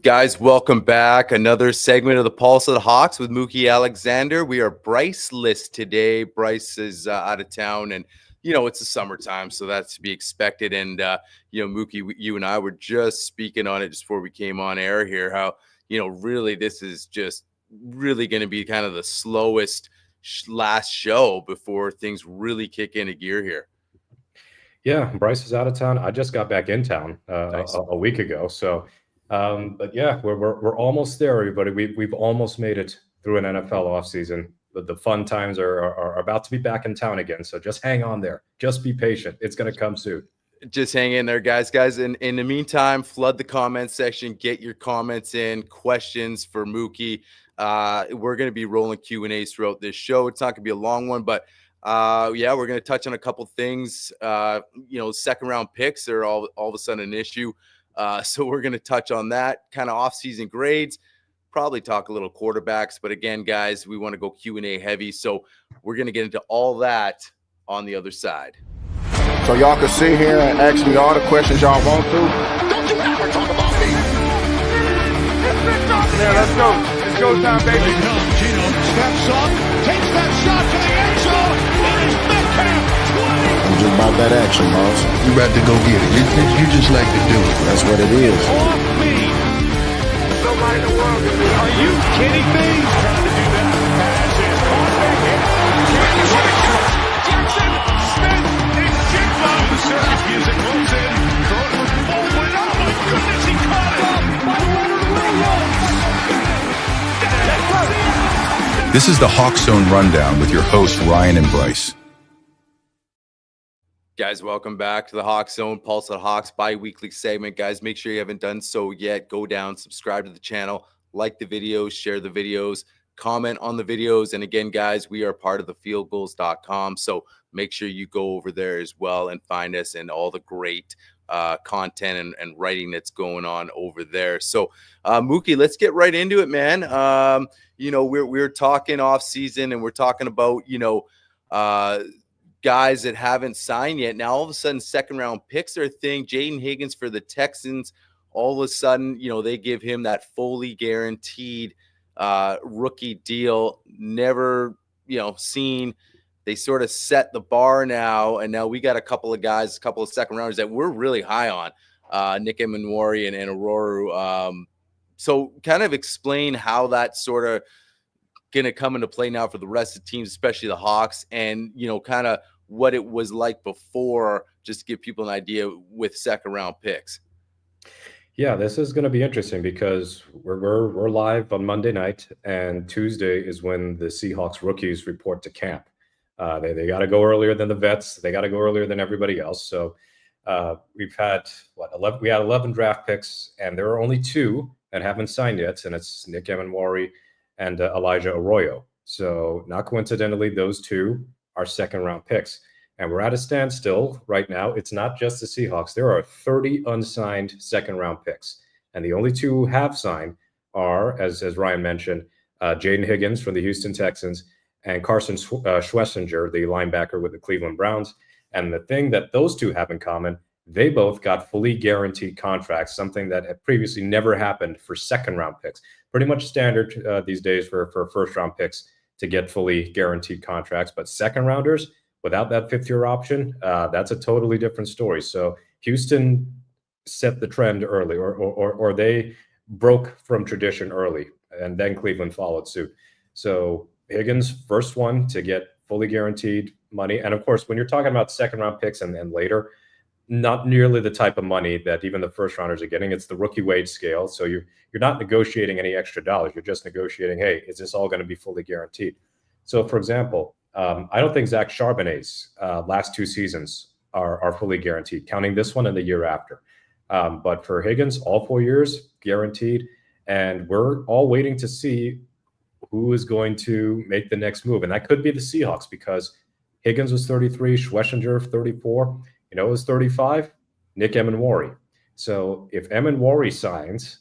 Guys, welcome back. Another segment of the Pulse of the Hawks with Mookie Alexander. We are Bryce-less today. Bryce is out of town, and it's the summertime, so that's to be expected. And Mookie, you and I were just speaking on it just before we came on air here. How really this is just really going to be kind of the slowest last show before things really kick into gear here. Yeah, Bryce is out of town. I just got back in town Nice. a week ago, so. But yeah, we're almost there, everybody. We've almost made it through an NFL offseason. The fun times are about to be back in town again. So just hang on there. Just be patient. It's going to come soon. Just hang in there, guys. In the meantime, flood the comment section. Get your comments in, questions for Mookie. We're going to be rolling Q&As throughout this show. It's not going to be a long one, but we're going to touch on a couple things. Second round picks are all of a sudden an issue. So we're going to touch on that kind of off-season grades, probably talk a little quarterbacks. But again, guys, we want to go Q&A heavy. So we're going to get into all that on the other side. So y'all can sit here and ask me all the questions y'all want to. Don't you ever talk about me. Yeah, let's go. It's go time, baby. Here comes Gino. Steps up. Takes that shot to the end zone. It is Metcalf. I'm just about that action, boss. You about to go get it. You just like to do it. That's what it is. Off me. Nobody in the world can do it. Are you kidding me? Trying to do that. Pass is caught back in. Jackson Smith is Jigba. The circus music rolls in. Throws it forward. Oh my goodness, he caught it. This is the Hawk Zone Rundown with your hosts, Ryan and Bryce. Guys, welcome back to the Hawk Zone, Pulse of the Hawks bi-weekly segment. Guys, make sure you haven't done so yet. Go down, subscribe to the channel, like the videos, share the videos, comment on the videos. And again, guys, we are part of the fieldgoals.com. So make sure you go over there as well and find us and all the great content and writing that's going on over there. So Mookie, let's get right into it, man. We're talking off season and we're talking about, guys that haven't signed yet. Now, all of a sudden, second round picks are a thing. Jaden Higgins for the Texans, all of a sudden, they give him that fully guaranteed rookie deal. Never, seen. They sort of set the bar now, and now we got a couple of guys, a couple of second rounders that we're really high on, Nick Emanwari and Aurora. So kind of explain how that sort of going to come into play now for the rest of the teams, especially the Hawks, and kind of what it was like before, just to give people an idea with second round picks. Yeah, this is going to be interesting because we're live on Monday night, and Tuesday is when the Seahawks rookies report to camp. They got to go earlier than the vets. They got to go earlier than everybody else. So we've had 11. We had 11 draft picks, and there are only 2 that haven't signed yet, and it's Nick Emanwari and Elijah Arroyo. So not coincidentally, those 2 are second round picks. And we're at a standstill right now. It's not just the Seahawks. There are 30 unsigned second round picks. And the only 2 who have signed are, as Ryan mentioned, Jaden Higgins from the Houston Texans and Carson Schlesinger, the linebacker with the Cleveland Browns. And the thing that those 2 have in common, they both got fully guaranteed contracts, something that had previously never happened for second round picks. Pretty much standard these days for first round picks to get fully guaranteed contracts. But second rounders, without that 5th-year option, that's a totally different story. So Houston set the trend early, or they broke from tradition early, and then Cleveland followed suit. So Higgins, first one to get fully guaranteed money. And of course, when you're talking about second round picks and later, not nearly the type of money that even the first rounders are getting. It's the rookie wage scale. So you're not negotiating any extra dollars. You're just negotiating, hey, is this all going to be fully guaranteed? So for example, I don't think Zach Charbonnet's last 2 seasons are fully guaranteed, counting this one and the year after. But for Higgins, all 4 years guaranteed. And we're all waiting to see who is going to make the next move. And that could be the Seahawks, because Higgins was 33, Schlesinger 34. It was 35, Nick Emanwari. So if Emanwari signs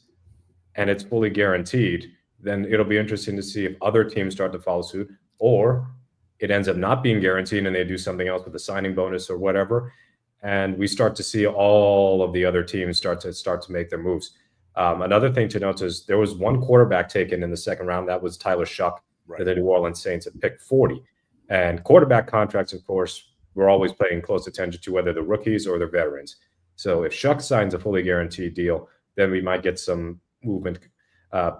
and it's fully guaranteed, then it'll be interesting to see if other teams start to follow suit, or it ends up not being guaranteed and they do something else with a signing bonus or whatever. And we start to see all of the other teams start to make their moves. Another thing to note is there was one quarterback taken in the second round. That was Tyler Shuck, Right. for the New Orleans Saints at pick 40. And quarterback contracts, of course, we're always paying close attention to whether they're rookies or they're veterans. So if Shuck signs a fully guaranteed deal, then we might get some movement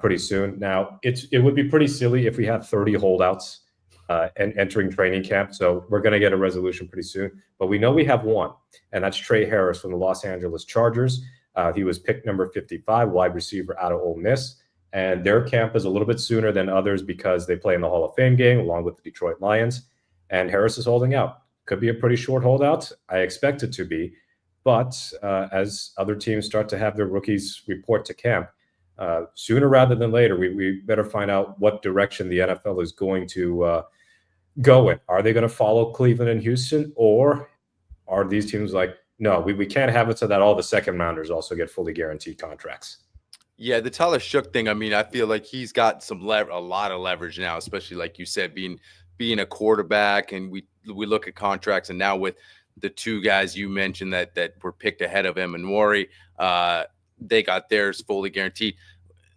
pretty soon. Now, it would be pretty silly if we have 30 holdouts and entering training camp. So we're going to get a resolution pretty soon. But we know we have one, and that's Trey Harris from the Los Angeles Chargers. He was pick number 55, wide receiver out of Ole Miss. And their camp is a little bit sooner than others because they play in the Hall of Fame game along with the Detroit Lions. And Harris is holding out. Could be a pretty short holdout. I expect it to be. But as other teams start to have their rookies report to camp, sooner rather than later, we better find out what direction the NFL is going to go in. Are they going to follow Cleveland and Houston, or are these teams like, no, we can't have it so that all the second rounders also get fully guaranteed contracts? Yeah, the Tyler Shook thing. I mean, I feel like he's got a lot of leverage now, especially like you said, being a quarterback. And we look at contracts, and now with the two guys you mentioned that were picked ahead of him and Maury, they got theirs fully guaranteed.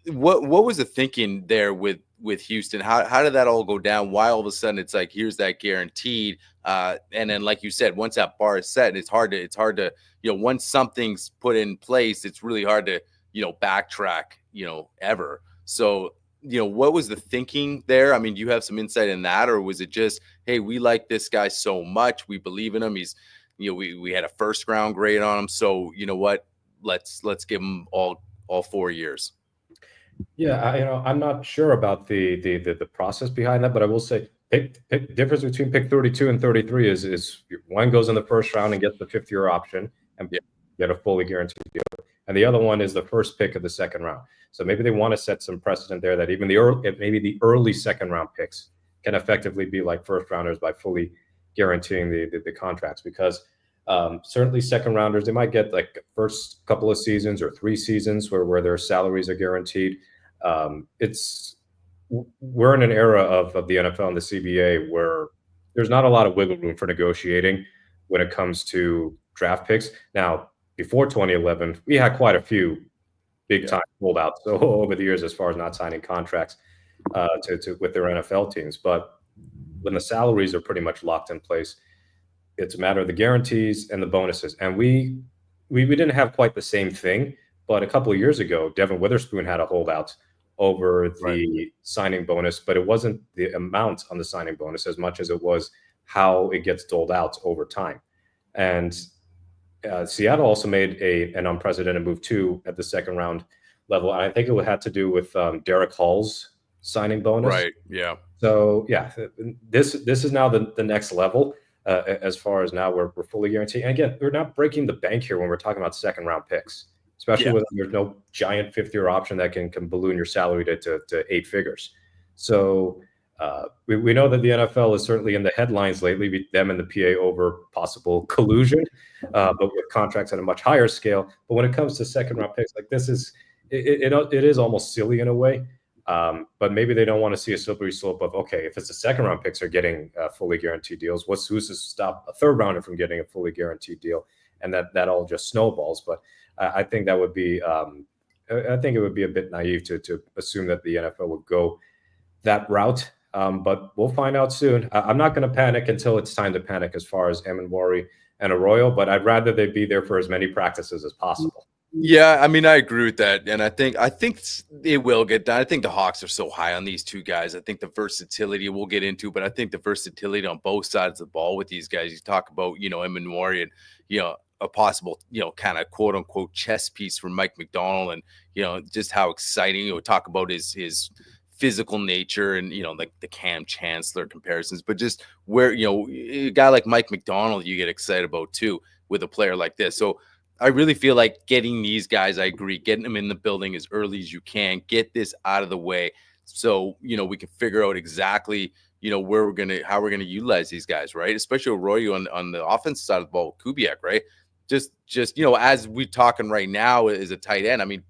What was the thinking there with Houston? How did that all go down? Why all of a sudden it's like, here's that guaranteed, and then like you said, once that bar is set, it's hard to once something's put in place, it's really hard to backtrack ever. So what was the thinking there? I mean, do you have some insight in that, or was it just, hey, we like this guy so much, we believe in him, he's we had a first round grade on him, so you know what, let's give him all 4 years? Yeah, I'm not sure about the process behind that, but I will say difference between pick 32 and 33 is one goes in the first round and gets the 5th-year option and get a fully guaranteed deal, and the other one is the first pick of the second round. So maybe they want to set some precedent there that even the early second round picks can effectively be like first rounders by fully guaranteeing the contracts, because certainly second rounders, they might get like first couple of seasons or 3 seasons where their salaries are guaranteed. We're in an era of the NFL and the CBA where there's not a lot of wiggle room for negotiating when it comes to draft picks. Now, before 2011, we had quite a few big time holdouts over the years as far as not signing contracts with their NFL teams. But when the salaries are pretty much locked in place, it's a matter of the guarantees and the bonuses. And we didn't have quite the same thing, but a couple of years ago, Devin Witherspoon had a holdout over the signing bonus, but it wasn't the amount on the signing bonus as much as it was how it gets doled out over time. And Seattle also made an unprecedented move too at the second round level. And I think it had to do with Derek Hall's signing bonus. Right. Yeah. So yeah, this is now the next level as far as now we're fully guaranteed. And again, we're not breaking the bank here when we're talking about second round picks, especially when there's no giant 5th-year option that can balloon your salary to 8 figures. So we know that the NFL is certainly in the headlines lately, them and the PA over possible collusion, but with contracts at a much higher scale. But when it comes to second round picks, like this it is almost silly in a way. But maybe they don't want to see a slippery slope of, okay, if it's the second round picks are getting fully guaranteed deals, who's to stop a third rounder from getting a fully guaranteed deal? And that all just snowballs. But I think that would be, I think it would be a bit naive to assume that the NFL would go that route. But we'll find out soon. I'm not going to panic until it's time to panic as far as Amenwari and Arroyo, but I'd rather they be there for as many practices as possible. Yeah, I mean, I agree with that, and I think it will get done. I think the Hawks are so high on these two guys. I think the versatility we'll get into, but I think the versatility on both sides of the ball with these guys. You talk about, Amenwari and a possible kind of quote unquote chess piece for Mike McDonald, and just how exciting. Talk about his physical nature and like the Cam Chancellor comparisons, but just where a guy like Mike McDonald you get excited about too with a player like this. So I really feel like getting these guys, I agree, getting them in the building as early as you can, get this out of the way, so we can figure out exactly how we're gonna utilize these guys, right? Especially Arroyo on the offensive side of the ball, Kubiak, right? Just as we're talking right now as a tight end. I mean,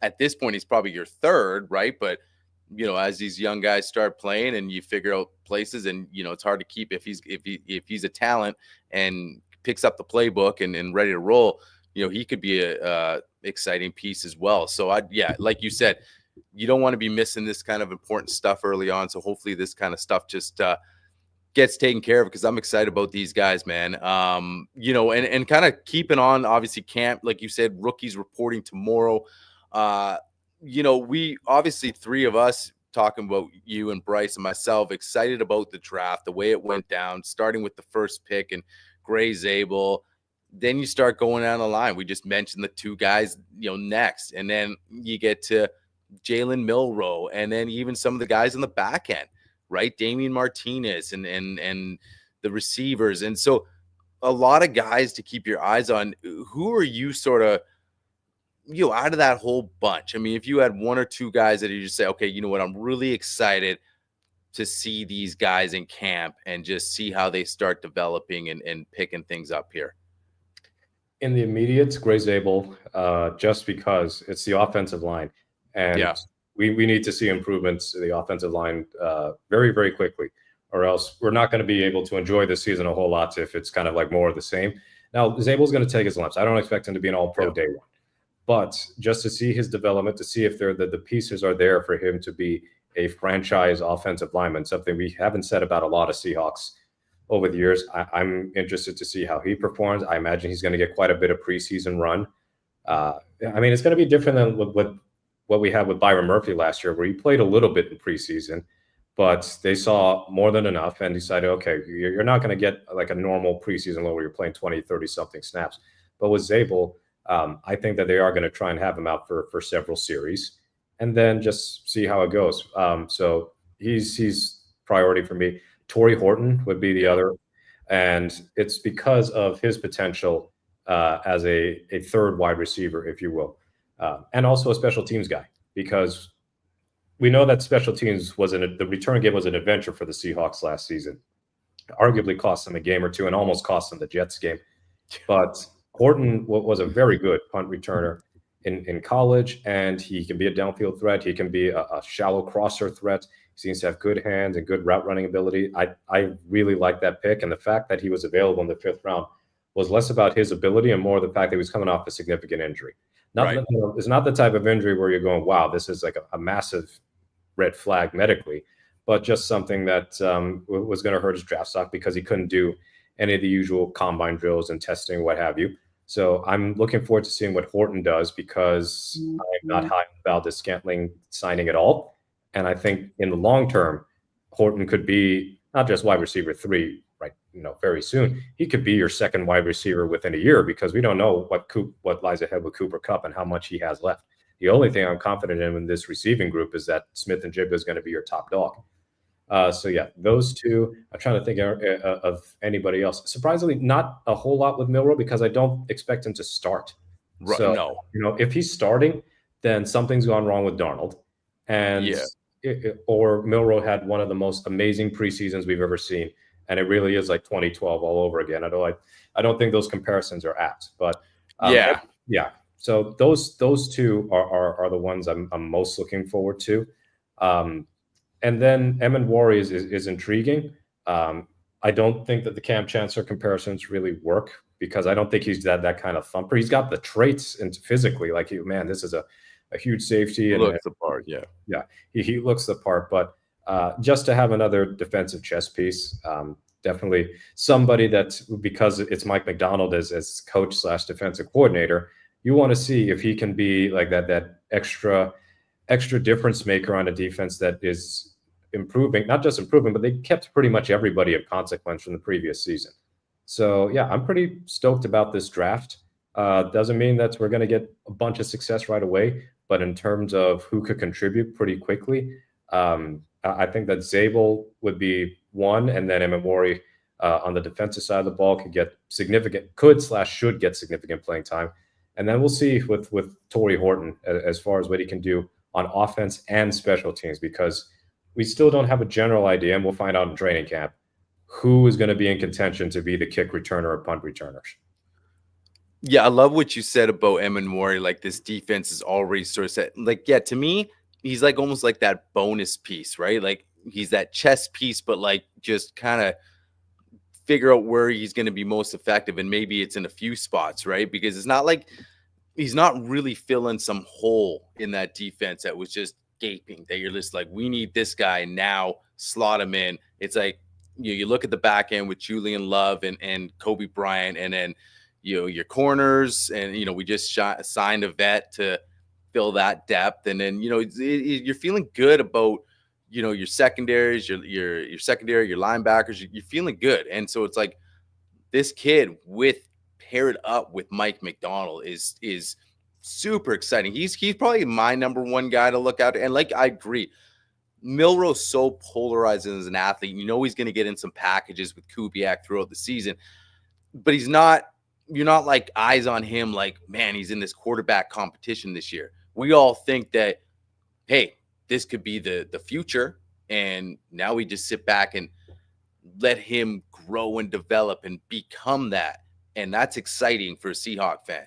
at this point he's probably your third, right? But as these young guys start playing and you figure out places, and it's hard to keep if he's a talent and picks up the playbook and ready to roll. he could be a exciting piece as well. So like you said, you don't want to be missing this kind of important stuff early on. So hopefully this kind of stuff just gets taken care of, because I'm excited about these guys, man. And kind of keeping on, obviously, camp, like you said, rookies reporting tomorrow. We obviously, three of us, talking about you and Bryce and myself, excited about the draft, the way it went down, starting with the first pick and Gray Zabel. Then you start going down the line. We just mentioned the two guys, next. And then you get to Jalen Milroe, and then even some of the guys on the back end, right? Damian Martinez and the receivers. And so a lot of guys to keep your eyes on. Who are you sort of, out of that whole bunch? I mean, if you had one or two guys that you just say, okay, you know what, I'm really excited to see these guys in camp and just see how they start developing and picking things up here. In the immediate, Gray Zabel, just because it's the offensive line. And we need to see improvements in the offensive line very, very quickly, or else we're not going to be able to enjoy the season a whole lot if it's kind of like more of the same. Now, Zabel's going to take his lumps. I don't expect him to be an all-pro day one. But just to see his development, to see if the pieces are there for him to be a franchise offensive lineman, something we haven't said about a lot of Seahawks over the years. I'm interested to see how he performs. I imagine he's going to get quite a bit of preseason run. It's going to be different than what we had with Byron Murphy last year, where he played a little bit in preseason, but they saw more than enough and decided, okay, you're not going to get like a normal preseason load where you're playing 20, 30-something snaps. But with Zabel, I think that they are going to try and have him out for several series and then just see how it goes. So he's priority for me. Torrey Horton would be the other, and it's because of his potential as a third wide receiver, if you will. And also a special teams guy, because we know that special teams the return game was an adventure for the Seahawks last season. Arguably cost them a game or two and almost cost them the Jets game. But Horton was a very good punt returner in college, and he can be a downfield threat. He can be a shallow crosser threat. He seems to have good hands and good route running ability. I really like that pick, and the fact that he was available in the 5th round was less about his ability and more the fact that he was coming off a significant injury. It's not the type of injury where you're going, wow, this is like a massive red flag medically, but just something that was going to hurt his draft stock because he couldn't do any of the usual combine drills and testing, what have you. So I'm looking forward to seeing what Horton does, because I'm not high on Valdez-Scantling signing at all. And I think in the long term, Horton could be not just wide receiver 3, right? Very soon. He could be your second wide receiver within a year, because we don't know what lies ahead with Cooper Kupp and how much he has left. The only thing I'm confident in this receiving group is that Smith and Jigba is going to be your top dog. Those two. I'm trying to think of anybody else. Surprisingly, not a whole lot with Milroe, because I don't expect him to start. Right. So, no. If he's starting, then something's gone wrong with Darnold. And or Milroe had one of the most amazing preseasons we've ever seen, and it really is like 2012 all over again. I don't think those comparisons are apt, but So those two are the ones I'm most looking forward to. And then Emin Wari is intriguing. I don't think that the Cam Chancellor comparisons really work, because I don't think he's that kind of thumper. He's got the traits and physically, like, this is a huge safety. He looks the part, yeah. He looks the part, but just to have another defensive chess piece, definitely somebody that, because it's Mike McDonald as coach / defensive coordinator, you want to see if he can be like that extra difference maker on a defense that is improving, not just improving, but they kept pretty much everybody of consequence from the previous season. So yeah, I'm pretty stoked about this draft. Doesn't mean that we're going to get a bunch of success right away, but in terms of who could contribute pretty quickly, I think that Zabel would be one, and then Emimori on the defensive side of the ball should get significant playing time. And then we'll see with Torrey Horton as far as what he can do on offense and special teams, because we still don't have a general idea, and we'll find out in training camp, who is going to be in contention to be the kick returner or punt returners. Yeah, I love what you said about Emin Wari. Like, this defense is already sort of set. Like, yeah, to me, he's like almost like that bonus piece, right? Like, he's that chess piece, but like just kind of figure out where he's going to be most effective. And maybe it's in a few spots, right? Because it's not like he's not really filling some hole in that defense that was just gaping, that you're just like, we need this guy now, slot him in. It's like, you look at the back end with Julian Love and Kobe Bryant, and then, your corners, and, we just signed a vet to fill that depth. And then, you're feeling good about, your secondaries, your secondary, your linebackers, you're feeling good. And so it's like this kid paired up with Mike McDonald is super exciting. He's probably my number one guy to look out. And like, I agree, Milroe's so polarizing as an athlete. He's going to get in some packages with Kubiak throughout the season, but you're not like eyes on him like, man, he's in this quarterback competition this year. We all think that, hey, this could be the future. And now we just sit back and let him grow and develop and become that. And that's exciting for a Seahawk fan.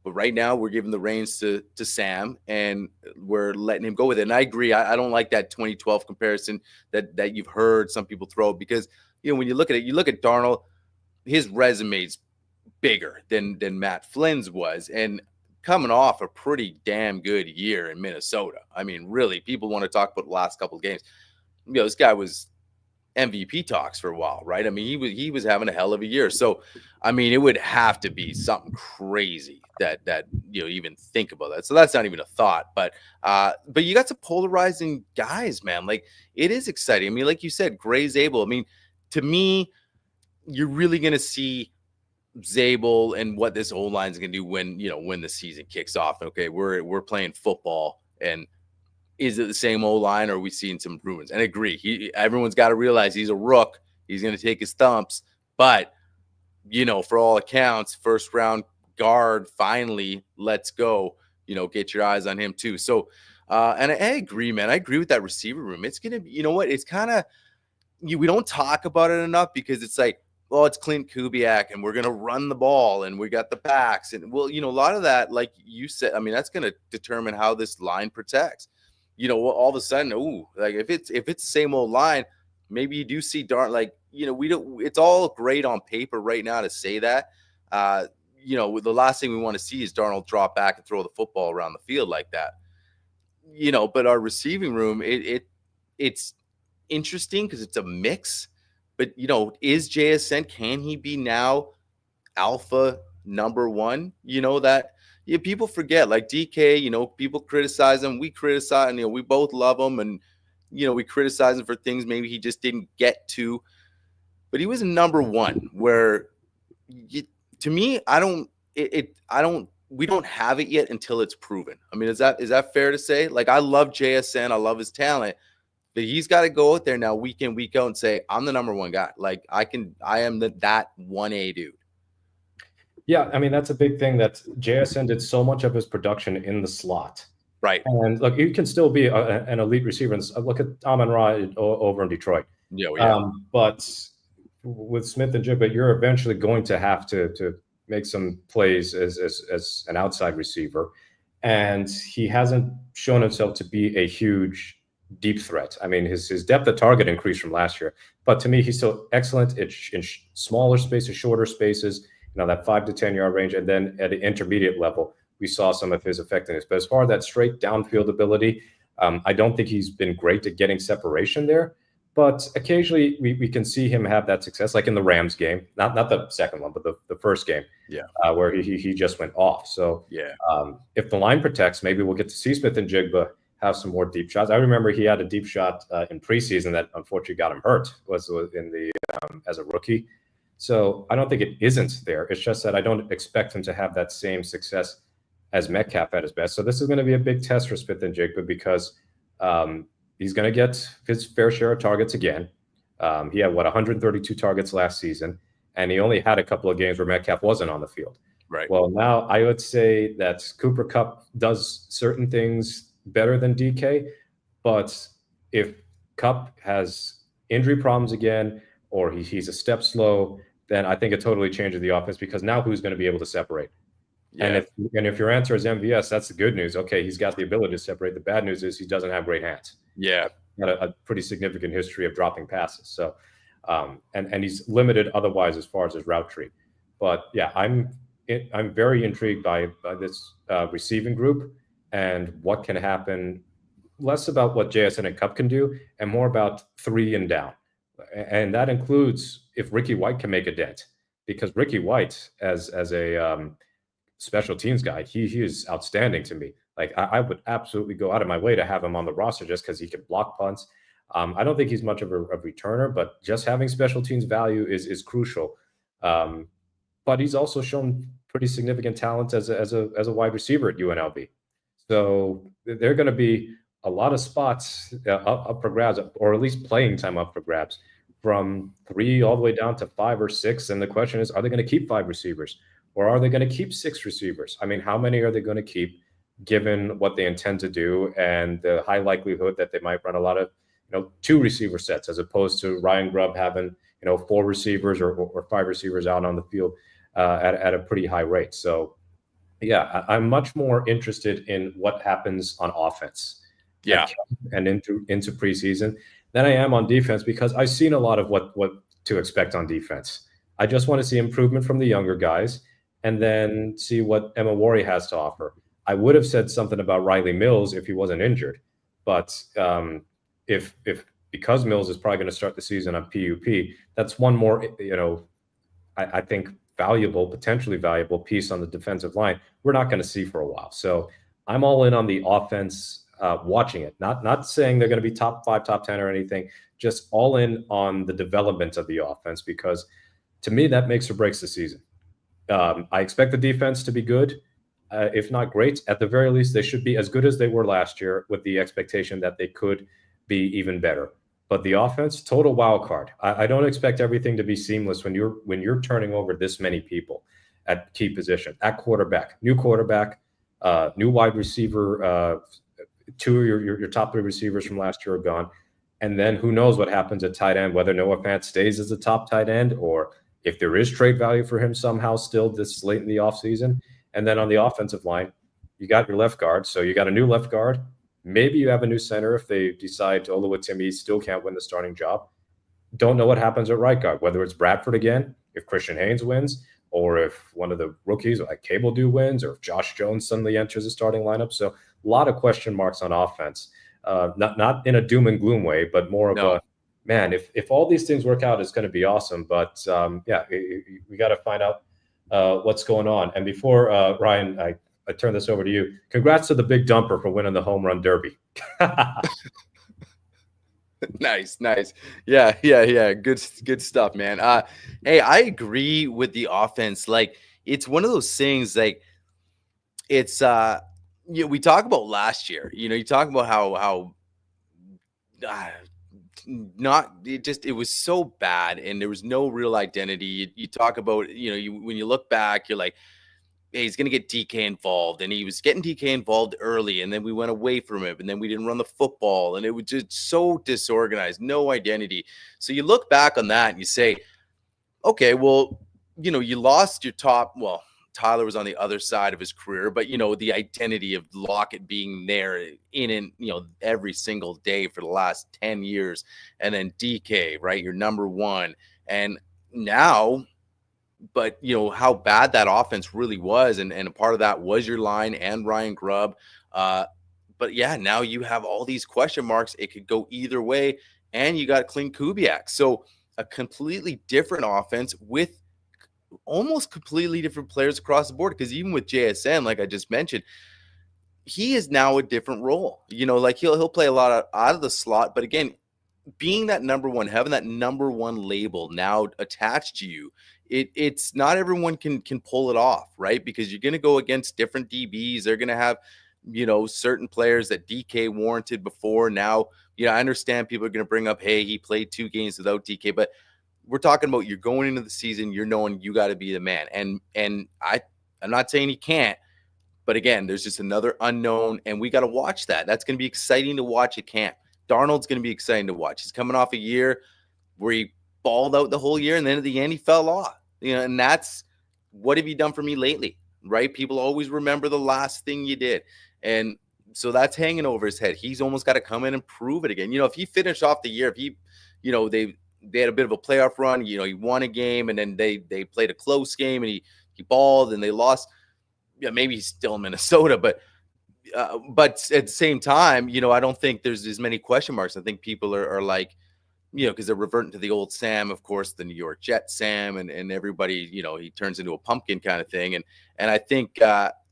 But right now we're giving the reins to Sam, and we're letting him go with it. And I agree. I don't like that 2012 comparison that you've heard some people throw, because, when you look at it, you look at Darnold, his resume's bigger than Matt Flynn's was, and coming off a pretty damn good year in Minnesota. I mean, really, people want to talk about the last couple of games. This guy was MVP talks for a while, right? I mean, he was having a hell of a year. So, I mean, it would have to be something crazy that even think about that. So that's not even a thought. But you got some polarizing guys, man. Like, it is exciting. I mean, like you said, Gray Zabel. I mean, to me, you're really gonna see Zabel and what this O-line is gonna do when the season kicks off. Okay, we're playing football, and is it the same O-line, or are we seeing some improvements? And I agree. Everyone's got to realize he's a rook. He's going to take his thumps. But, for all accounts, first round guard, finally, let's go. Get your eyes on him too. So, and I agree, man. I agree with that receiver room. It's going to be, it's kind of, we don't talk about it enough, because it's like, well, it's Clint Kubiak, and we're going to run the ball, and we got the backs. And, well, a lot of that, like you said, I mean, that's going to determine how this line protects. All of a sudden, like if it's the same old line, maybe you do see Darnold. Like, we don't. It's all great on paper right now to say that. The last thing we want to see is Darnold drop back and throw the football around the field like that. But our receiving room, it's interesting because it's a mix. But is JSN? Can he be now alpha number one? That. Yeah, people forget, like DK, people criticize him. We criticize, and, we both love him, and, we criticize him for things maybe he just didn't get to. But he was number one, where to me, we don't have it yet until it's proven. I mean, is that fair to say? Like, I love JSN. I love his talent, but he's got to go out there now week in, week out and say, I'm the number one guy. Like, I am that 1A dude. Yeah, I mean, that's a big thing, that JSN did so much of his production in the slot. Right. And look, you can still be an elite receiver. And look at Amon-Ra over in Detroit. Yeah. But with Smith and Jigba, you're eventually going to have to make some plays as an outside receiver. And he hasn't shown himself to be a huge deep threat. I mean, his depth of target increased from last year. But to me, he's still excellent in smaller spaces, shorter spaces, that 5 to 10 yard range. And then at an intermediate level, we saw some of his effectiveness. But as far as that straight downfield ability, I don't think he's been great at getting separation there. But occasionally we can see him have that success, like in the Rams game, not the second one, but the first game, where he just went off. So if the line protects, maybe we'll get to see Smith and Jigba have some more deep shots. I remember he had a deep shot in preseason that unfortunately got him hurt, was in the as a rookie. So I don't think it isn't there. It's just that I don't expect him to have that same success as Metcalf at his best. So this is going to be a big test for Smith and Jigba, because he's going to get his fair share of targets again. He had 132 targets last season, and he only had a couple of games where Metcalf wasn't on the field. Right. Well, now I would say that Cooper Kupp does certain things better than DK, but if Kupp has injury problems again, or he's a step slow, then I think it totally changes the offense, because now who's going to be able to separate? Yeah. And if your answer is MVS, that's the good news. Okay, he's got the ability to separate. The bad news is he doesn't have great hands. Yeah. Got a pretty significant history of dropping passes. So And he's limited otherwise as far as his route tree. But yeah, I'm very intrigued by this receiving group and what can happen. Less about what JSN and Cup can do, and more about 3 and down, and that includes if Ricky White can make a dent, because Ricky White as a special teams guy, he is outstanding to me. Like I would absolutely go out of my way to have him on the roster just because he can block punts. I don't think he's much of a returner, but just having special teams value is crucial. But he's also shown pretty significant talent as a wide receiver at UNLV. So they're going to be a lot of spots up for grabs, or at least playing time up for grabs, from 3 all the way down to 5 or 6. And the question is, are they going to keep 5 receivers, or are they going to keep 6 receivers? I mean, how many are they going to keep, given what they intend to do and the high likelihood that they might run a lot of 2 receiver sets, as opposed to Ryan Grubb having 4 receivers or 5 receivers out on the field at a pretty high rate. So yeah, I'm much more interested in what happens on offense. Yeah. And into preseason than I am on defense, because I've seen a lot of what to expect on defense. I just want to see improvement from the younger guys, and then see what Emma Warry has to offer. I would have said something about Riley Mills if he wasn't injured, but if because Mills is probably going to start the season on PUP, that's one more I think potentially valuable piece on the defensive line we're not going to see for a while. So I'm all in on the offense. Watching it, not saying they're going to be top 5, top 10 or anything, just all in on the development of the offense, because to me that makes or breaks the season. I expect the defense to be good, if not great. At the very least, they should be as good as they were last year, with the expectation that they could be even better. But the offense, total wild card. I don't expect everything to be seamless when you're turning over this many people at key position, at quarterback, new wide receiver. 2 of your top 3 receivers from last year are gone. And then who knows what happens at tight end, whether Noah Fant stays as a top tight end, or if there is trade value for him somehow still this late in the offseason. And then on the offensive line, you got your left guard. So you got a new left guard. Maybe you have a new center if they decide Oluwatimi still can't win the starting job. Don't know what happens at right guard, whether it's Bradford again, if Christian Haynes wins, or if one of the rookies like Cable Dew wins, or if Josh Jones suddenly enters the starting lineup. So a lot of question marks on offense, not in a doom and gloom way, but more of a, man, if all these things work out, it's going to be awesome. But we got to find out what's going on. And before, Ryan, I turn this over to you. Congrats to the Big Dumper for winning the home run derby. Nice. Yeah. Good stuff, man. Hey, I agree with the offense. Like, it's one of those things, like, it's we talk about last year. You talk about how it was so bad, and there was no real identity. You talk about, when you look back, you're like, hey, he's going to get DK involved, and he was getting DK involved early, and then we went away from him, and then we didn't run the football, and it was just so disorganized, no identity. So you look back on that and you say, okay, well, you lost your top. Well, Tyler was on the other side of his career, but the identity of Lockett being there in every single day for the last 10 years, and then DK, right, your number 1, and now, but how bad that offense really was, and a part of that was your line and Ryan Grubb. But yeah, now you have all these question marks. It could go either way, and you got Clint Kubiak, so a completely different offense with almost completely different players across the board. Because even with JSN, like I just mentioned, he is now a different role. Like he'll play a lot out of the slot, but again, being that number 1, having that number 1 label now attached to you, it's not everyone can pull it off, right? Because you're going to go against different DBs. They're going to have certain players that DK warranted before. Now, I understand people are going to bring up, hey, he played 2 games without DK, but we're talking about, you're going into the season, you're knowing you got to be the man. And I'm not saying he can't, but again, there's just another unknown, and we got to watch that. That's going to be exciting to watch at camp. Darnold's going to be exciting to watch. He's coming off a year where he balled out the whole year, and then at the end he fell off. And that's, what have you done for me lately, right? People always remember the last thing you did. And so that's hanging over his head. He's almost got to come in and prove it again. If he finished off the year, if he, they had a bit of a playoff run. He won a game, and then they played a close game, and he balled, and they lost. Yeah, maybe he's still in Minnesota, but at the same time, I don't think there's as many question marks. I think people are like, because they're reverting to the old Sam, of course, the New York Jet Sam, and everybody, he turns into a pumpkin kind of thing. And I think,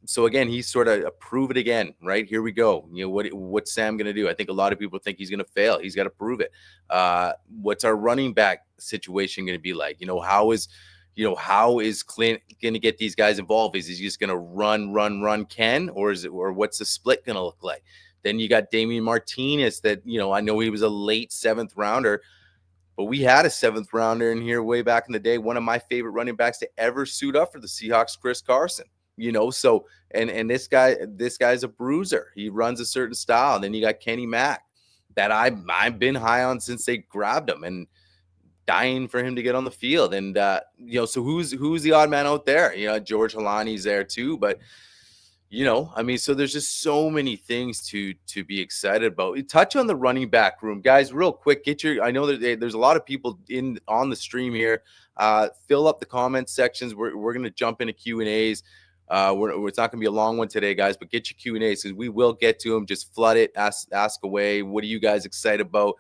so again, he's sort of prove it again, right? Here we go. What's Sam going to do? I think a lot of people think he's going to fail. He's got to prove it. What's our running back situation going to be like? How is Clint going to get these guys involved? Is he just going to run Ken, or what's the split going to look like? Then you got Damian Martinez that, I know he was a late 7th rounder, but we had a 7th rounder in here way back in the day. One of my favorite running backs to ever suit up for the Seahawks, Chris Carson, so, and this guy's a bruiser. He runs a certain style. And then you got Kenny Mack that I've been high on since they grabbed him and dying for him to get on the field. And, so who's the odd man out there? George Halani's there too, but so there's just so many things to be excited about. Touch on the running back room, guys, real quick. I know that there's a lot of people on the stream here. Fill up the comment sections. We're going to jump into Q&As. It's not going to be a long one today, guys, but get your Q&As because we will get to them. Just flood it. Ask away. What are you guys excited about?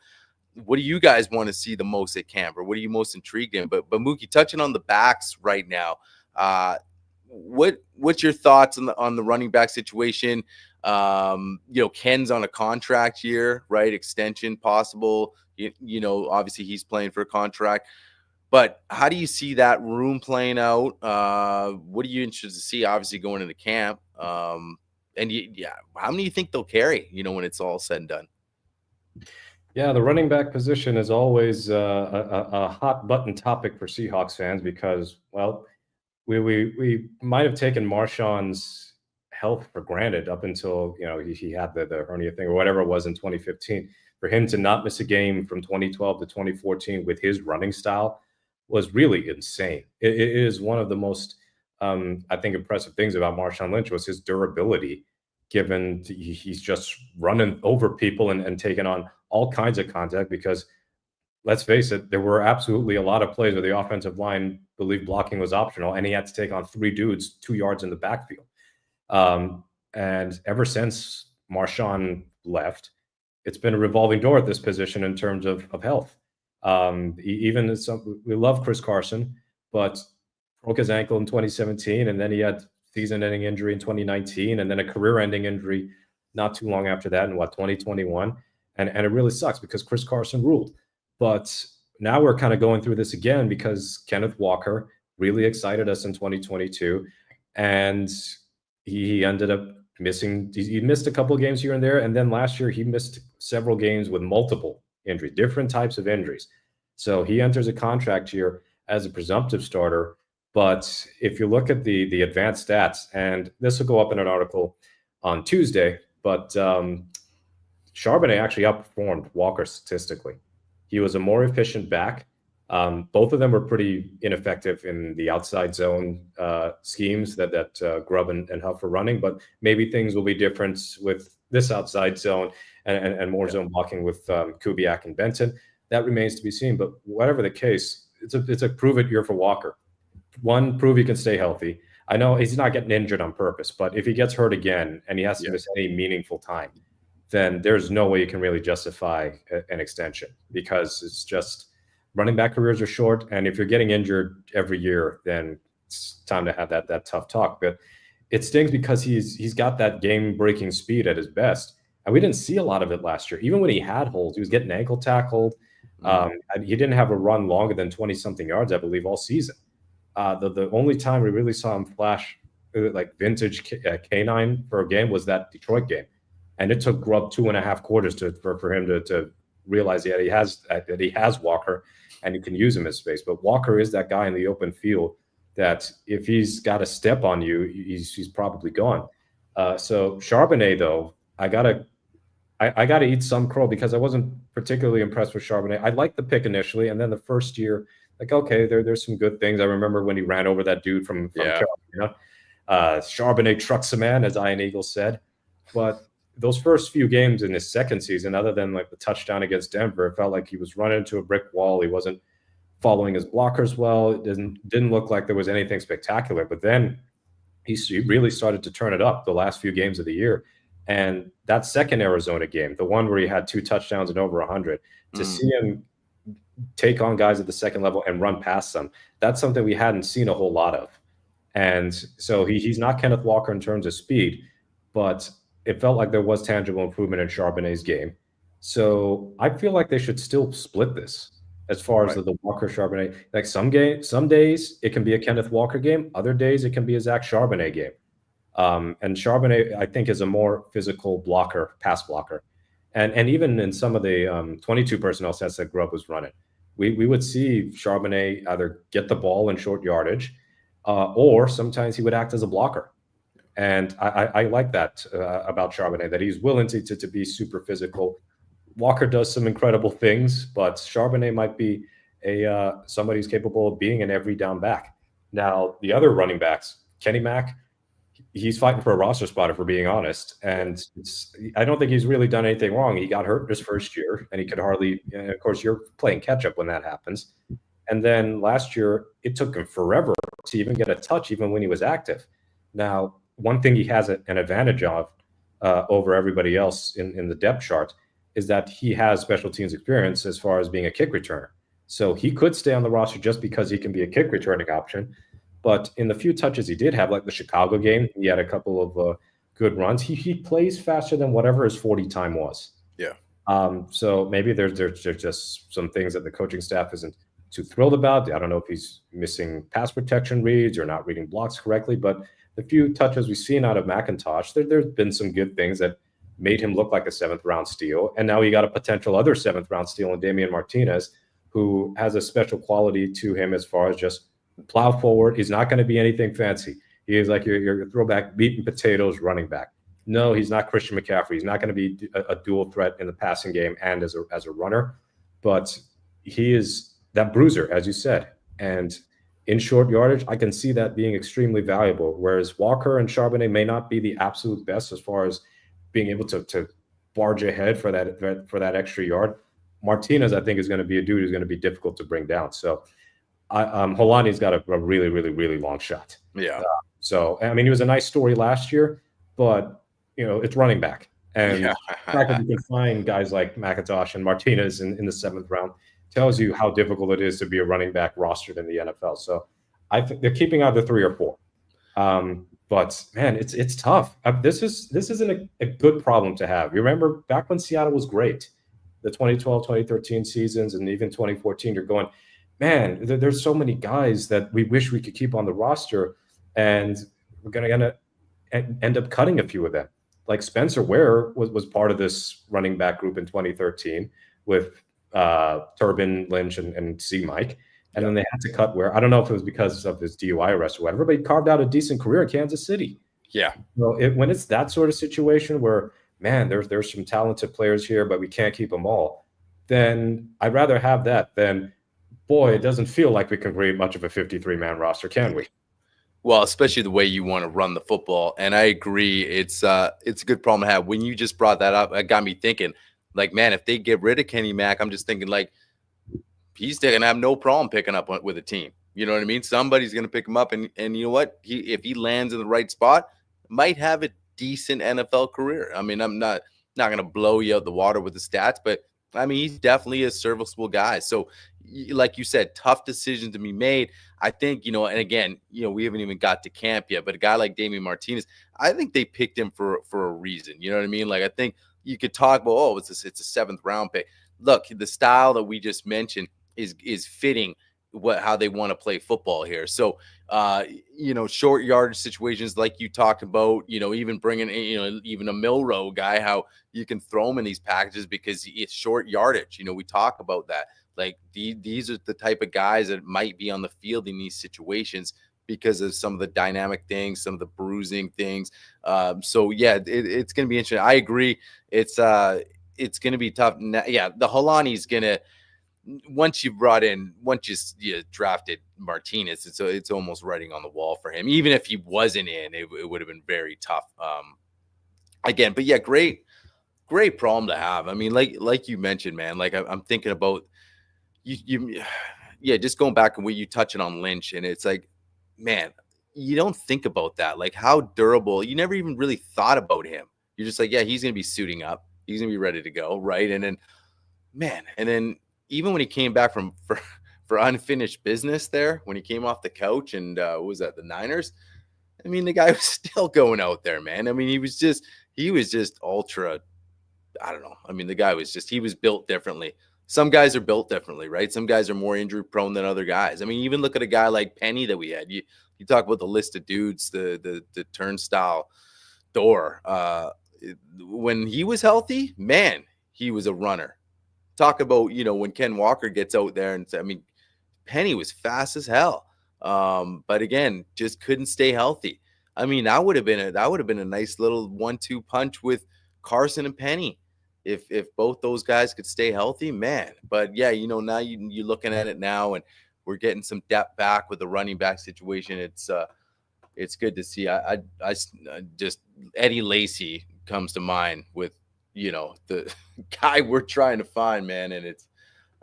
What do you guys want to see the most at camp, or what are you most intrigued in? But Mookie, touching on the backs right now, what's your thoughts on the running back situation? Ken's on a contract year, right? Extension possible. Obviously he's playing for a contract, but how do you see that room playing out? What are you interested to see? Obviously going into camp. How many do you think they'll carry? When it's all said and done. Yeah, the running back position is always a hot button topic for Seahawks fans because, well, we might have taken Marshawn's health for granted up until he had the hernia thing or whatever it was in 2015. For him to not miss a game from 2012 to 2014 with his running style was really insane. It is one of the most I think impressive things about Marshawn Lynch was his durability, given he's just running over people and taking on all kinds of contact because, let's face it, there were absolutely a lot of plays where the offensive line believed blocking was optional, and he had to take on 3 dudes 2 yards in the backfield. And ever since Marshawn left, it's been a revolving door at this position in terms of health. We love Chris Carson, but broke his ankle in 2017, and then he had season-ending injury in 2019, and then a career-ending injury not too long after that in 2021. And it really sucks because Chris Carson ruled. But now we're kind of going through this again because Kenneth Walker really excited us in 2022. And he ended up missing. He missed a couple of games here and there. And then last year, he missed several games with multiple injuries, different types of injuries. So he enters a contract year as a presumptive starter. But if you look at the advanced stats, and this will go up in an article on Tuesday, but Charbonnet actually outperformed Walker statistically. He was a more efficient back. Both of them were pretty ineffective in the outside zone schemes that Grubb and Huff were running, but maybe things will be different with this outside zone and more zone blocking with Kubiak and Benton. That remains to be seen, but whatever the case, it's a prove-it year for Walker. One, prove he can stay healthy. I know he's not getting injured on purpose, but if he gets hurt again and he has to miss any meaningful time, then there's no way you can really justify an extension because it's just running back careers are short. And if you're getting injured every year, then it's time to have that tough talk. But it stings because he's got that game-breaking speed at his best. And we didn't see a lot of it last year. Even when he had holds, he was getting ankle tackled. He didn't have a run longer than 20-something yards, I believe, all season. The only time we really saw him flash like vintage canine for a game was that Detroit game. And it took Grubb 2.5 quarters for him to realize that he has Walker and he can use him as space. But Walker is that guy in the open field that if he's got a step on you, he's probably gone. So Charbonnet, though, I gotta eat some crow because I wasn't particularly impressed with Charbonnet. I liked the pick initially, and then the first year, like, okay, there's some good things. I remember when he ran over that dude from Carolina. Charbonnet trucks a man, as Ian Eagle said. But those first few games in his second season, other than like the touchdown against Denver, it felt like he was running into a brick wall. He wasn't following his blockers well. It didn't look like there was anything spectacular. But then he really started to turn it up the last few games of the year. And that second Arizona game, the one where he had 2 touchdowns and over 100, to see him take on guys at the second level and run past them, that's something we hadn't seen a whole lot of. And so he's not Kenneth Walker in terms of speed, but it felt like there was tangible improvement in Charbonnet's game. So I feel like they should still split this as far as the Walker Charbonnet. Like some days it can be a Kenneth Walker game, other days it can be a Zach Charbonnet game. And Charbonnet, I think, is a more physical blocker, pass blocker. And even in some of the 22 personnel sets that Grubb was running, we would see Charbonnet either get the ball in short yardage, or sometimes he would act as a blocker. And I like that about Charbonnet, that he's willing to be super physical. Walker does some incredible things, but Charbonnet might be somebody who's capable of being an every down back. Now, the other running backs, Kenny Mack, he's fighting for a roster spot, if we're being honest. And I don't think he's really done anything wrong. He got hurt his first year, and he could hardly – of course, you're playing catch-up when that happens. And then last year, it took him forever to even get a touch, even when he was active. Now, one thing he has an advantage of over everybody else in the depth chart is that he has special teams experience as far as being a kick returner. So he could stay on the roster just because he can be a kick returning option. But in the few touches he did have, like the Chicago game, he had a couple of good runs. He plays faster than whatever his 40 time was. Yeah. So maybe there's just some things that the coaching staff isn't too thrilled about. I don't know if he's missing pass protection reads or not reading blocks correctly, but the few touches we've seen out of McIntosh, there's been some good things that made him look like a 7th-round steal. And now you got a potential other 7th-round steal in Damian Martinez, who has a special quality to him as far as just plow forward. He's not going to be anything fancy. He is like your throwback meat and potatoes running back. No, he's not Christian McCaffrey. He's not going to be a dual threat in the passing game and as a runner. But he is that bruiser, as you said. And in short yardage, I can see that being extremely valuable, whereas Walker and Charbonnet may not be the absolute best as far as being able to barge ahead for that extra yard. Martinez, I think, is going to be a dude who's going to be difficult to bring down. So Holani's got a really, really, really long shot. Yeah. So, I mean, he was a nice story last year, but, it's running back. And the fact that you can find guys like McIntosh and Martinez in the 7th round tells you how difficult it is to be a running back rostered in the NFL. So I think they're keeping either 3 or 4. But man, it's tough. This isn't a good problem to have. You remember back when Seattle was great, the 2012, 2013 seasons, and even 2014, you're going, man, there's so many guys that we wish we could keep on the roster, and we're gonna end up cutting a few of them. Like Spencer Ware was part of this running back group in 2013 with Turbin, Lynch, and C. Mike. And then they had to cut Ware. I don't know if it was because of his DUI arrest or whatever, but he carved out a decent career in Kansas City. Yeah. So when it's that sort of situation where, man, there's some talented players here, but we can't keep them all, then I'd rather have that than, boy, it doesn't feel like we can create much of a 53-man roster, can we? Well, especially the way you want to run the football. And I agree. It's a good problem to have. When you just brought that up, it got me thinking, like, man, if they get rid of Kenny Mack, I'm just thinking, like, he's going to have no problem picking up with a team. You know what I mean? Somebody's going to pick him up. And you know what? If he lands in the right spot, might have a decent NFL career. I mean, I'm not going to blow you out the water with the stats, but, I mean, he's definitely a serviceable guy. So, like you said, tough decisions to be made. I think, and again, we haven't even got to camp yet, but a guy like Damian Martinez, I think they picked him for a reason. You know what I mean? Like, I think you could talk about, it's a 7th round pick. Look, the style that we just mentioned is fitting how they want to play football here. So, short yardage situations like you talked about, even bringing, even a Milrow guy, how you can throw him in these packages because it's short yardage. We talk about that. Like these are the type of guys that might be on the field in these situations because of some of the dynamic things, some of the bruising things. So yeah, it's going to be interesting. I agree. It's going to be tough. Yeah. The Holani's going to, once you drafted Martinez, it's almost writing on the wall for him. Even if he wasn't in, it would have been very tough again, but yeah, great problem to have. I mean, like you mentioned, man, like I'm thinking about yeah, just going back and what you touching on Lynch, and it's like, man, you don't think about that. Like how durable, you never even really thought about him. You're just like, yeah, he's going to be suiting up. He's going to be ready to go. Right. And then, man, and then even when he came back for unfinished business there, when he came off the couch and what was that, the Niners? I mean, the guy was still going out there, man. I mean, he was just ultra, I don't know. I mean, the guy was he was built differently. Some guys are built differently, right? Some guys are more injury prone than other guys. I mean, even look at a guy like Penny that we had. You talk about the list of dudes, the turnstile door. When he was healthy, man, he was a runner. Talk about, when Ken Walker gets out there and I mean, Penny was fast as hell. But again, just couldn't stay healthy. I mean, that would have been a nice little 1-2 punch with Carson and Penny. If both those guys could stay healthy, man. But yeah, now you're looking at it now, and we're getting some depth back with the running back situation. It's good to see. I just Eddie Lacy comes to mind with the guy we're trying to find, man, and it's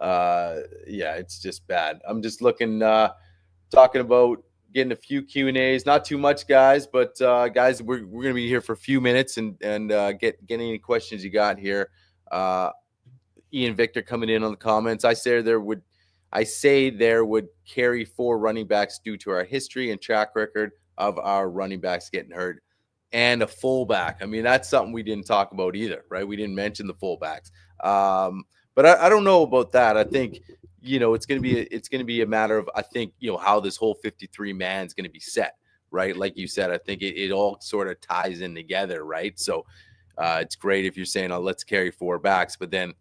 yeah, it's just bad. I'm just looking talking about getting a few Q&As, not too much, guys, but guys, we're gonna be here for a few minutes and get any questions you got here. Ian Victor coming in on the comments. I say there would carry 4 running backs due to our history and track record of our running backs getting hurt, and a fullback. I mean, that's something we didn't talk about either, right? We didn't mention the fullbacks. But I don't know about that. I think it's going to be a matter of, I think, how this whole 53 man is going to be set, right? Like you said, I think it all sort of ties in together, right? So it's great if you're saying, oh, let's carry 4 backs, but then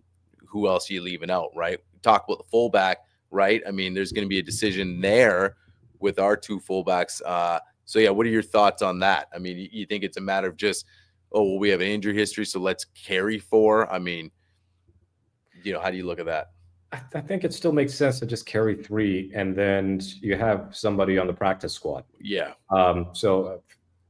who else are you leaving out, right? Talk about the fullback, right? I mean, there's going to be a decision there with our 2 fullbacks. So yeah, what are your thoughts on that? I mean, you think it's a matter of just, oh, well, we have an injury history, so let's carry 4? I mean, how do you look at that? I think it still makes sense to just carry 3, and then you have somebody on the practice squad. Yeah.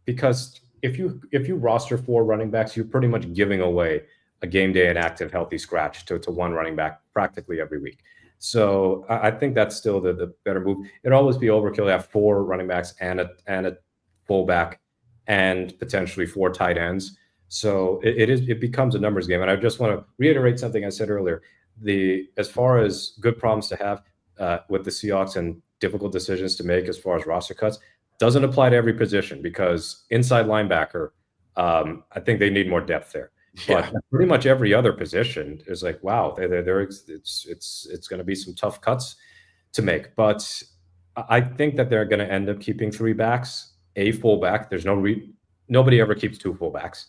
Because if you roster 4 running backs, you're pretty much giving away a game day and active healthy scratch to one running back practically every week. So I think that's still the better move. It'd always be overkill to have 4 running backs and a fullback and potentially 4 tight ends. So it becomes a numbers game. And I just want to reiterate something I said earlier. As far as good problems to have with the Seahawks and difficult decisions to make as far as roster cuts, doesn't apply to every position, because inside linebacker, I think they need more depth there. Yeah. But pretty much every other position is like, wow, it's going to be some tough cuts to make. But I think that they're going to end up keeping 3 backs, a fullback. There's nobody ever keeps 2 fullbacks.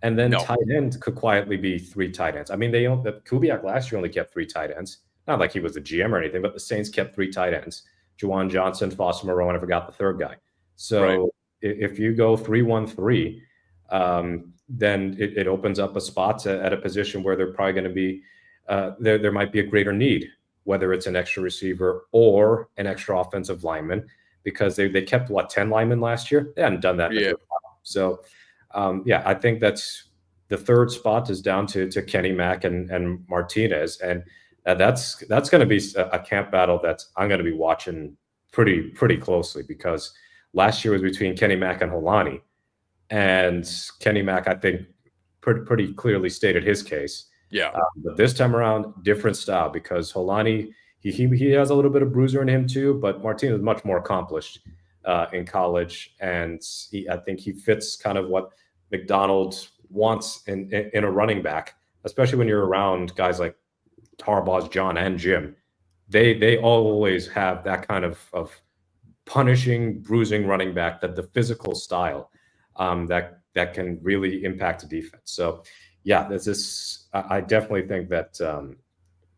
And then tight end could quietly be 3 tight ends. I mean, Kubiak last year only kept 3 tight ends. Not like he was the GM or anything, but the Saints kept 3 tight ends. Juwan Johnson, Foster Moreau, and I forgot the 3rd guy. So if you go 3-1-3, then it opens up a spot at a position where they're probably going to be there might be a greater need, whether it's an extra receiver or an extra offensive lineman, because they kept 10 linemen last year. They hadn't done that. Yeah. So I think that's the 3rd spot is down to Kenny Mack and Martinez, and that's going to be a camp battle that I'm going to be watching pretty closely, because last year was between Kenny Mack and Holani. And Kenny Mack, I think, pretty clearly stated his case. Yeah. But this time around, different style, because Holani, he has a little bit of bruiser in him too, but Martinez is much more accomplished in college. And I think he fits kind of what McDonald wants in a running back, especially when you're around guys like Harbaugh's John and Jim. They always have that kind of punishing, bruising running back, that the physical style that can really impact a defense. So yeah, I definitely think that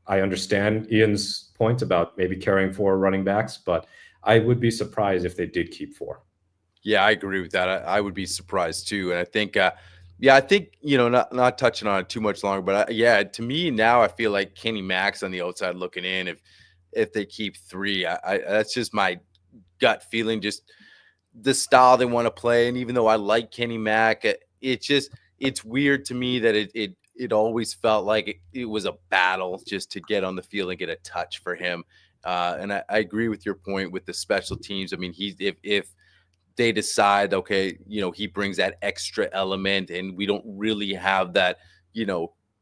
I understand Ian's point about maybe carrying 4 running backs, but I would be surprised if they did keep 4. Yeah, I agree with that. I would be surprised too. And I think, I think, not touching on it too much longer, but to me now, I feel like Kenny Mack's on the outside looking in. If they keep 3, that's just my gut feeling, just the style they want to play. And even though I like Kenny Mack, it it's weird to me that it always felt like it was a battle just to get on the field and get a touch for him. And I agree with your point with the special teams. I mean, if they decide, okay, he brings that extra element and we don't really have that,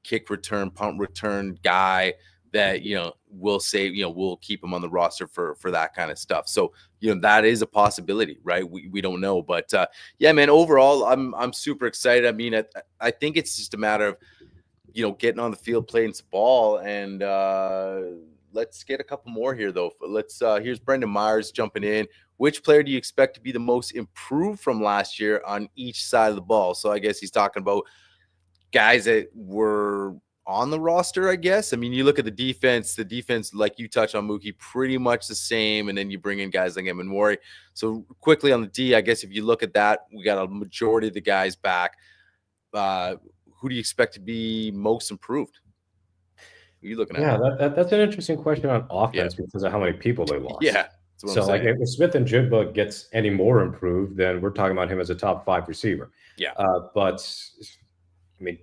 kick return, punt return guy that, we'll say, we'll keep him on the roster for that kind of stuff. So, that is a possibility, right? We don't know, but yeah, man, overall, I'm super excited. I mean, I think it's just a matter of, getting on the field, playing some ball, and let's get a couple more here though. Here's Brendan Myers jumping in. Which player do you expect to be the most improved from last year on each side of the ball? So I guess he's talking about guys that were on the roster, I guess. I mean, you look at the defense, like you touched on, Mookie, pretty much the same. And then you bring in guys like Emanwari. So quickly on the D, I guess if you look at that, we got a majority of the guys back. Who do you expect to be most improved? Who are you looking at? Yeah, that's an interesting question on offense because of how many people they lost. Yeah. So like if Smith and Jigba gets any more improved, then we're talking about him as a top 5 receiver. Yeah. But I mean,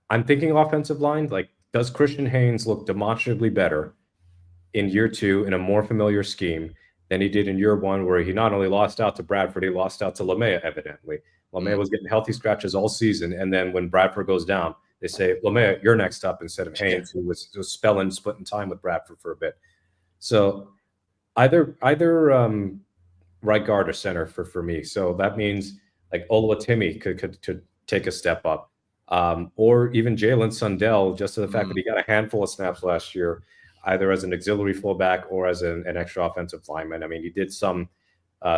I'm thinking offensive line. Like, does Christian Haynes look demonstrably better in year 2 in a more familiar scheme than he did in year 1, where he not only lost out to Bradford, he lost out to LeMay, evidently. LeMay was getting healthy scratches all season. And then when Bradford goes down, they say, LeMay, you're next up, instead of Haynes, who was splitting time with Bradford for a bit. So either right guard or center for me. So that means like Oluwatimi could take a step up. Or even Jalen Sundell, just to the fact that he got a handful of snaps last year, either as an auxiliary fullback or as an extra offensive lineman. I mean, he did some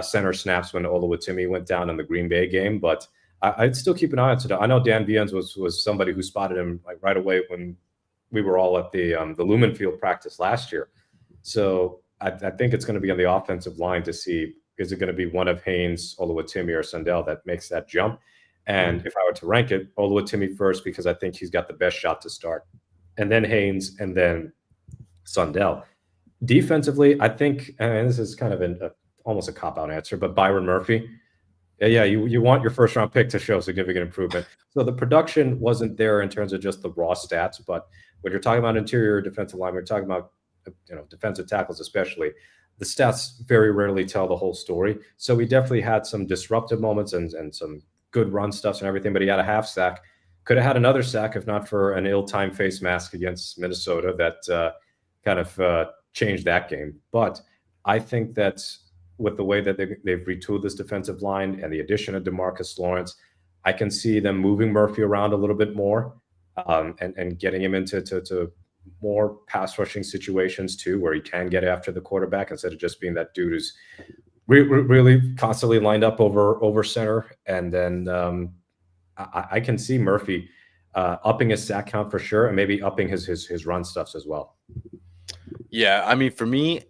center snaps when Oluwatimi went down in the Green Bay game, but I'd still keep an eye on Sundell. I know Dan Viens was somebody who spotted him like right away when we were all at the Lumen Field practice last year. So I think it's going to be on the offensive line to see, is it going to be one of Haynes, Oluwatimi, or Sundell that makes that jump? And if I were to rank it, Oluwatimi first, because I think he's got the best shot to start, and then Haynes, and then Sundell. Defensively, I think, and this is kind of almost a cop-out answer, but Byron Murphy. Yeah, you want your first-round pick to show significant improvement. So the production wasn't there in terms of just the raw stats, but when you're talking about interior defensive line, we're talking about defensive tackles especially, the stats very rarely tell the whole story. So we definitely had some disruptive moments and some good run stuffs and everything, but he had a half sack. Could have had another sack if not for an ill-timed face mask against Minnesota that kind of changed that game. But I think that with the way that they've retooled this defensive line and the addition of DeMarcus Lawrence, I can see them moving Murphy around a little bit more and getting him into more pass rushing situations too, where he can get after the quarterback instead of just being that dude who's really constantly lined up over center. And then I can see Murphy upping his sack count for sure, and maybe upping his run stuffs as well. Yeah, I mean, for me,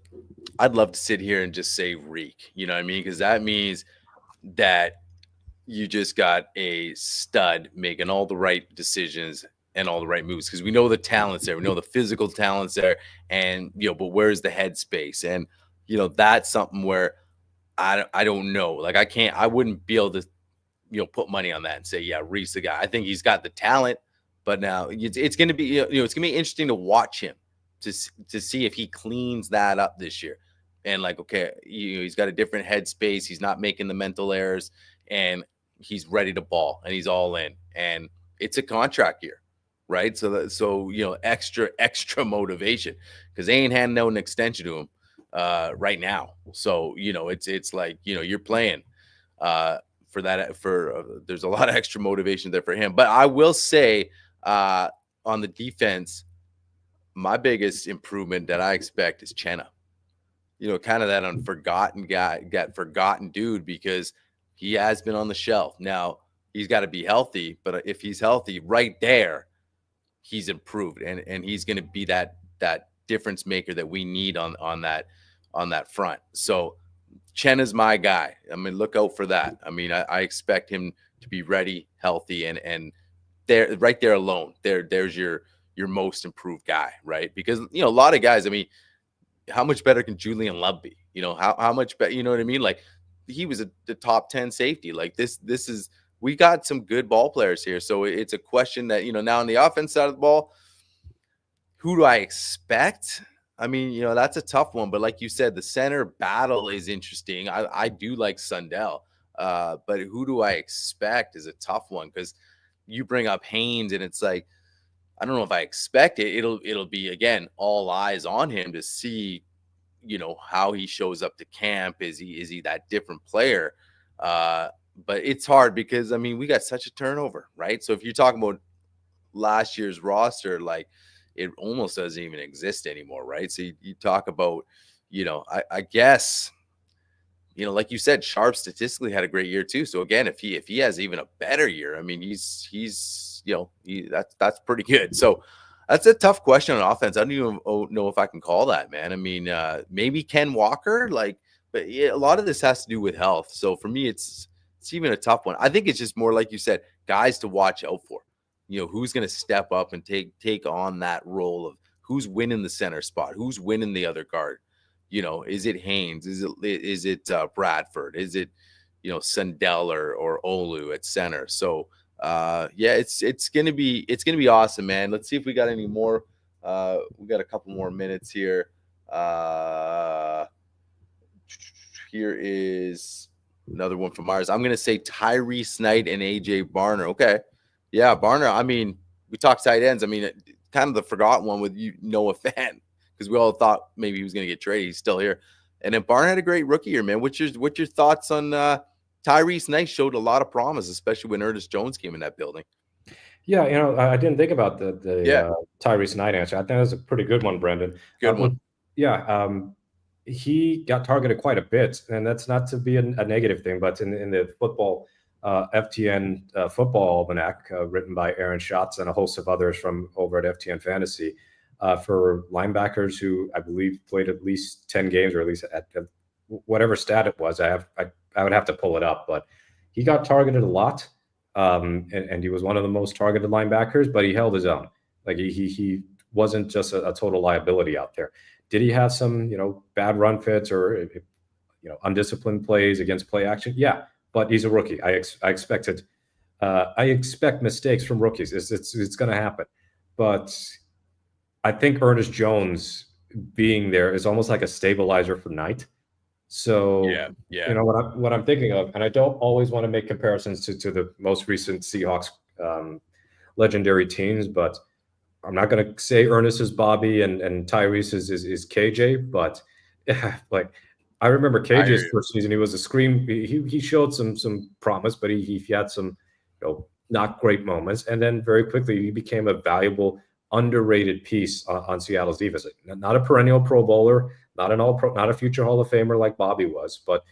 I'd love to sit here and just say reek, you know what I mean? Because that means that you just got a stud making all the right decisions and all the right moves, because we know the talent's there, we know the physical talent's there, and but where's the headspace? And that's something where I don't know. Like I wouldn't be able to put money on that and say, yeah, Reese the guy. I think he's got the talent, but now it's going to be it's going to be interesting to watch him to see if he cleans that up this year. And like, okay, he's got a different headspace. He's not making the mental errors, and he's ready to ball, and he's all in. And it's a contract year, right? So extra motivation, because they ain't handing out an extension to him right now. So it's like you're playing for that. There's a lot of extra motivation there for him. But I will say on the defense, my biggest improvement that I expect is Chenna. Kind of that unforgotten guy, forgotten dude, because he has been on the shelf. Now he's got to be healthy, but if he's healthy, right there, he's improved, and he's going to be that difference maker that we need on that front. So Chenna's my guy. I mean, look out for that. I mean, I expect him to be ready, healthy, and there, right there alone, there's your most improved guy, right? Because a lot of guys, I mean, how much better can Julian Love be? How much better? You know what I mean? Like, he was the top 10 safety. Like this is we got some good ball players here. So it's a question that, now on the offense side of the ball, who do I expect? I mean, that's a tough one. But like you said, the center battle is interesting. I do like Sundell. But who do I expect is a tough one, because you bring up Haynes and it's like, I don't know if I expect it. It'll be, again, all eyes on him to see, how he shows up to camp. Is he that different player? But it's hard because, I mean, we got such a turnover, right? So if you're talking about last year's roster, like, it almost doesn't even exist anymore, right? So you talk about, I guess, like you said, Sharp statistically had a great year too. So again, if he has even a better year, I mean, he's that's pretty good. So that's a tough question on offense. I don't even know if I can call that, man. I mean, maybe Ken Walker, but yeah, a lot of this has to do with health. So for me, it's even a tough one. I think it's just more, like you said, guys to watch out for. Who's going to step up and take on that role of who's winning the center spot, who's winning the other guard. Is it Haynes? Is it Bradford? Is it, Sundell or Olu at center? So yeah, it's gonna be awesome, man. Let's see if we got any more. We got a couple more minutes here. Here is another one from ours. I'm gonna say Tyrese Knight and AJ Barner. Okay. Yeah, Barner. I mean, we talked tight ends. I mean, kind of the forgotten one with Noah Fant, because we all thought maybe he was going to get traded. He's still here. And then Barner had a great rookie year, man. What's your thoughts on Tyrese Knight? Showed a lot of promise, especially when Ernest Jones came in that building. Yeah, I didn't think about the Tyrese Knight answer. I think that was a pretty good one, Brendan. Good one. Yeah, he got targeted quite a bit, and that's not to be a negative thing, but in the football FTN football almanac written by Aaron Schatz and a host of others from over at FTN Fantasy, for linebackers who I believe played at least 10 games, or at least at whatever stat it was. I would have to pull it up, but he got targeted a lot, and he was one of the most targeted linebackers, but he held his own. Like he wasn't just a total liability out there. Did he have some bad run fits or undisciplined plays against play action? Yeah. But he's a rookie. I expect mistakes from rookies. It's going to happen. But I think Ernest Jones being there is almost like a stabilizer for Knight. So yeah. What I'm thinking of, and I don't always want to make comparisons to the most recent Seahawks legendary teams, but I'm not going to say Ernest is Bobby and Tyrese is KJ, but like. I remember KJ's first season. He was a scream. He showed some promise, but he had some not great moments. And then very quickly he became a valuable, underrated piece on Seattle's defense. Not a perennial Pro Bowler, not a future Hall of Famer like Bobby was, but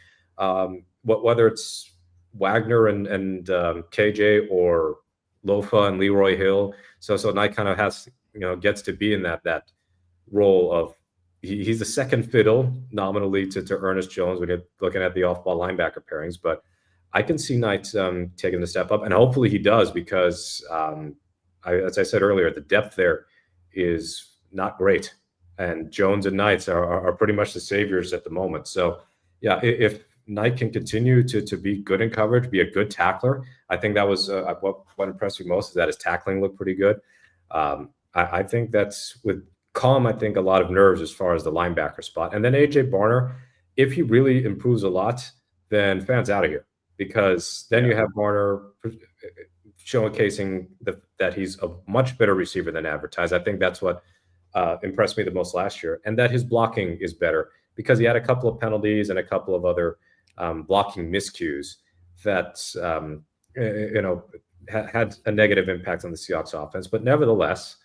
whether it's Wagner and KJ or Lofa and Leroy Hill, so Knight kind of has gets to be in that role of. He's the second fiddle nominally to Ernest Jones when you're looking at the off-ball linebacker pairings, but I can see Knight taking the step up, and hopefully he does, because as I said earlier, the depth there is not great, and Jones and Knight are pretty much the saviors at the moment. So yeah, if Knight can continue to be good in coverage, be a good tackler, I think that was what impressed me most, is that his tackling looked pretty good. I think that's with calm, I think, a lot of nerves as far as the linebacker spot. And then AJ Barner, if he really improves a lot, then Fant's out of here, because then you have Barner showcasing that he's a much better receiver than advertised. I think that's what impressed me the most last year, and that his blocking is better, because he had a couple of penalties and a couple of other blocking miscues that had a negative impact on the Seahawks offense. But nevertheless,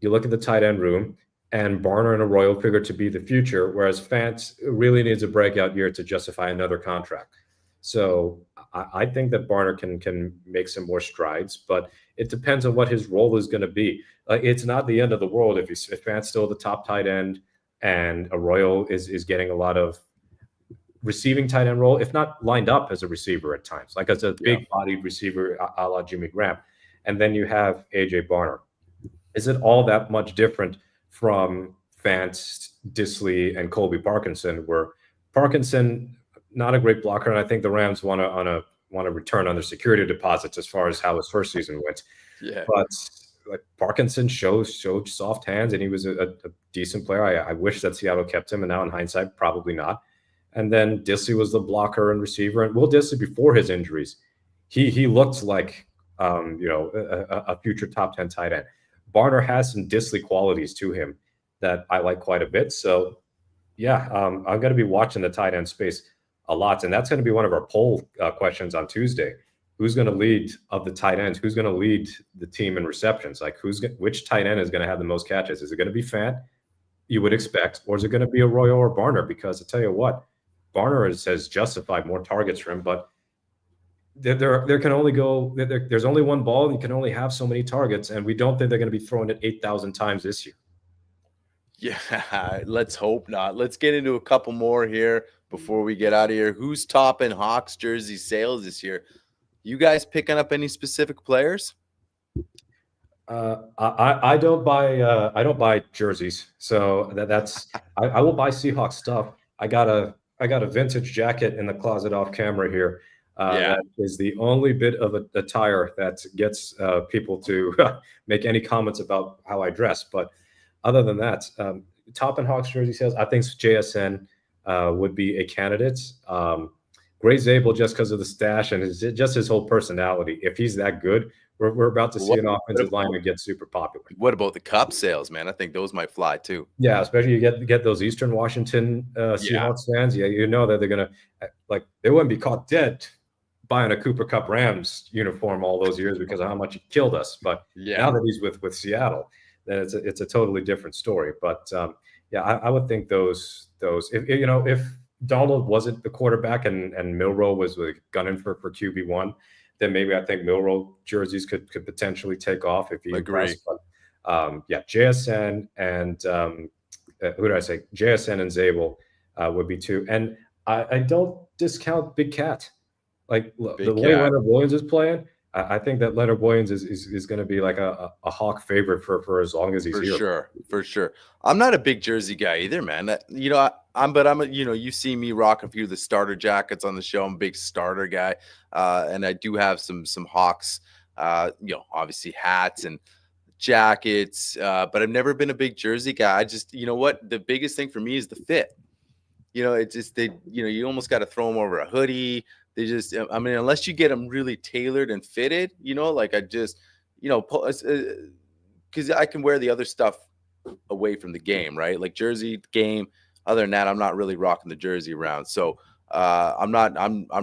you look at the tight end room, and Barner and Arroyo figure to be the future, whereas Fant really needs a breakout year to justify another contract. So I think that Barner can make some more strides, but it depends on what his role is going to be. It's not the end of the world if Fant's still the top tight end and Arroyo is getting a lot of receiving tight end role, if not lined up as a receiver at times, like as a big-bodied receiver a la Jimmy Graham. And then you have AJ Barner. Is it all that much different from Fant, Disley, and Colby Parkinson, where Parkinson, not a great blocker, and I think the Rams won on a want to return on their security deposits as far as how his first season went. Yeah. But like Parkinson showed soft hands, and he was a decent player. I wish that Seattle kept him, and now in hindsight, probably not. And then Disley was the blocker and receiver. And Will Disley, before his injuries, he looked like a future top 10 tight end. Barner has some Disley qualities to him that I like quite a bit. So yeah, I'm going to be watching the tight end space a lot, and that's going to be one of our poll questions on Tuesday. Who's going to lead of the tight ends? Who's going to lead the team in receptions? Like which tight end is going to have the most catches? Is it going to be Fant, you would expect, or is it going to be Arroyo or Barner? Because I tell you what, Barner has justified more targets for him, but there can only go there's only one ball, and you can only have so many targets, and we don't think they're going to be throwing it 8,000 times this year. Yeah, let's hope not. Let's get into a couple more here before we get out of here. Who's topping Hawks jersey sales this year? You guys picking up any specific players? I don't buy jerseys, so that's I will buy Seahawks stuff. I got a vintage jacket in the closet off camera here. That is the only bit of attire that gets people to make any comments about how I dress. But other than that, topping Hawks jersey sales, I think JSN would be a candidate. Gray Zabel, just because of the stash and just his whole personality. If he's that good, we're about to see an offensive lineman get super popular. What about the cup sales, man? I think those might fly too. Yeah, especially you get those Eastern Washington Seahawks fans. Yeah, you know that they're gonna they wouldn't be caught dead buying a Cooper Kupp Rams uniform all those years because of how much he killed us. But now that he's with Seattle, then it's a totally different story. But I would think those if Donald wasn't the quarterback and Milroe was gunning for QB1, then maybe I think Milroe jerseys could potentially take off if he impressed. But JSN and who did I say? JSN and Zabel would be two. And I don't discount Big Cat. Like the way Leonard Williams is playing, I think that Leonard Williams is going to be like a Hawk favorite for as long as he's here. For sure. I'm not a big jersey guy either, man. You see me rock a few of the starter jackets on the show. I'm a big starter guy, and I do have some Hawks, obviously hats and jackets, but I've never been a big jersey guy. I just, the biggest thing for me is the fit. It's just you almost got to throw them over a hoodie. They just, unless you get them really tailored and fitted, I just, because I can wear the other stuff away from the game, right? Like jersey, game. Other than that, I'm not really rocking the jersey around. So I'm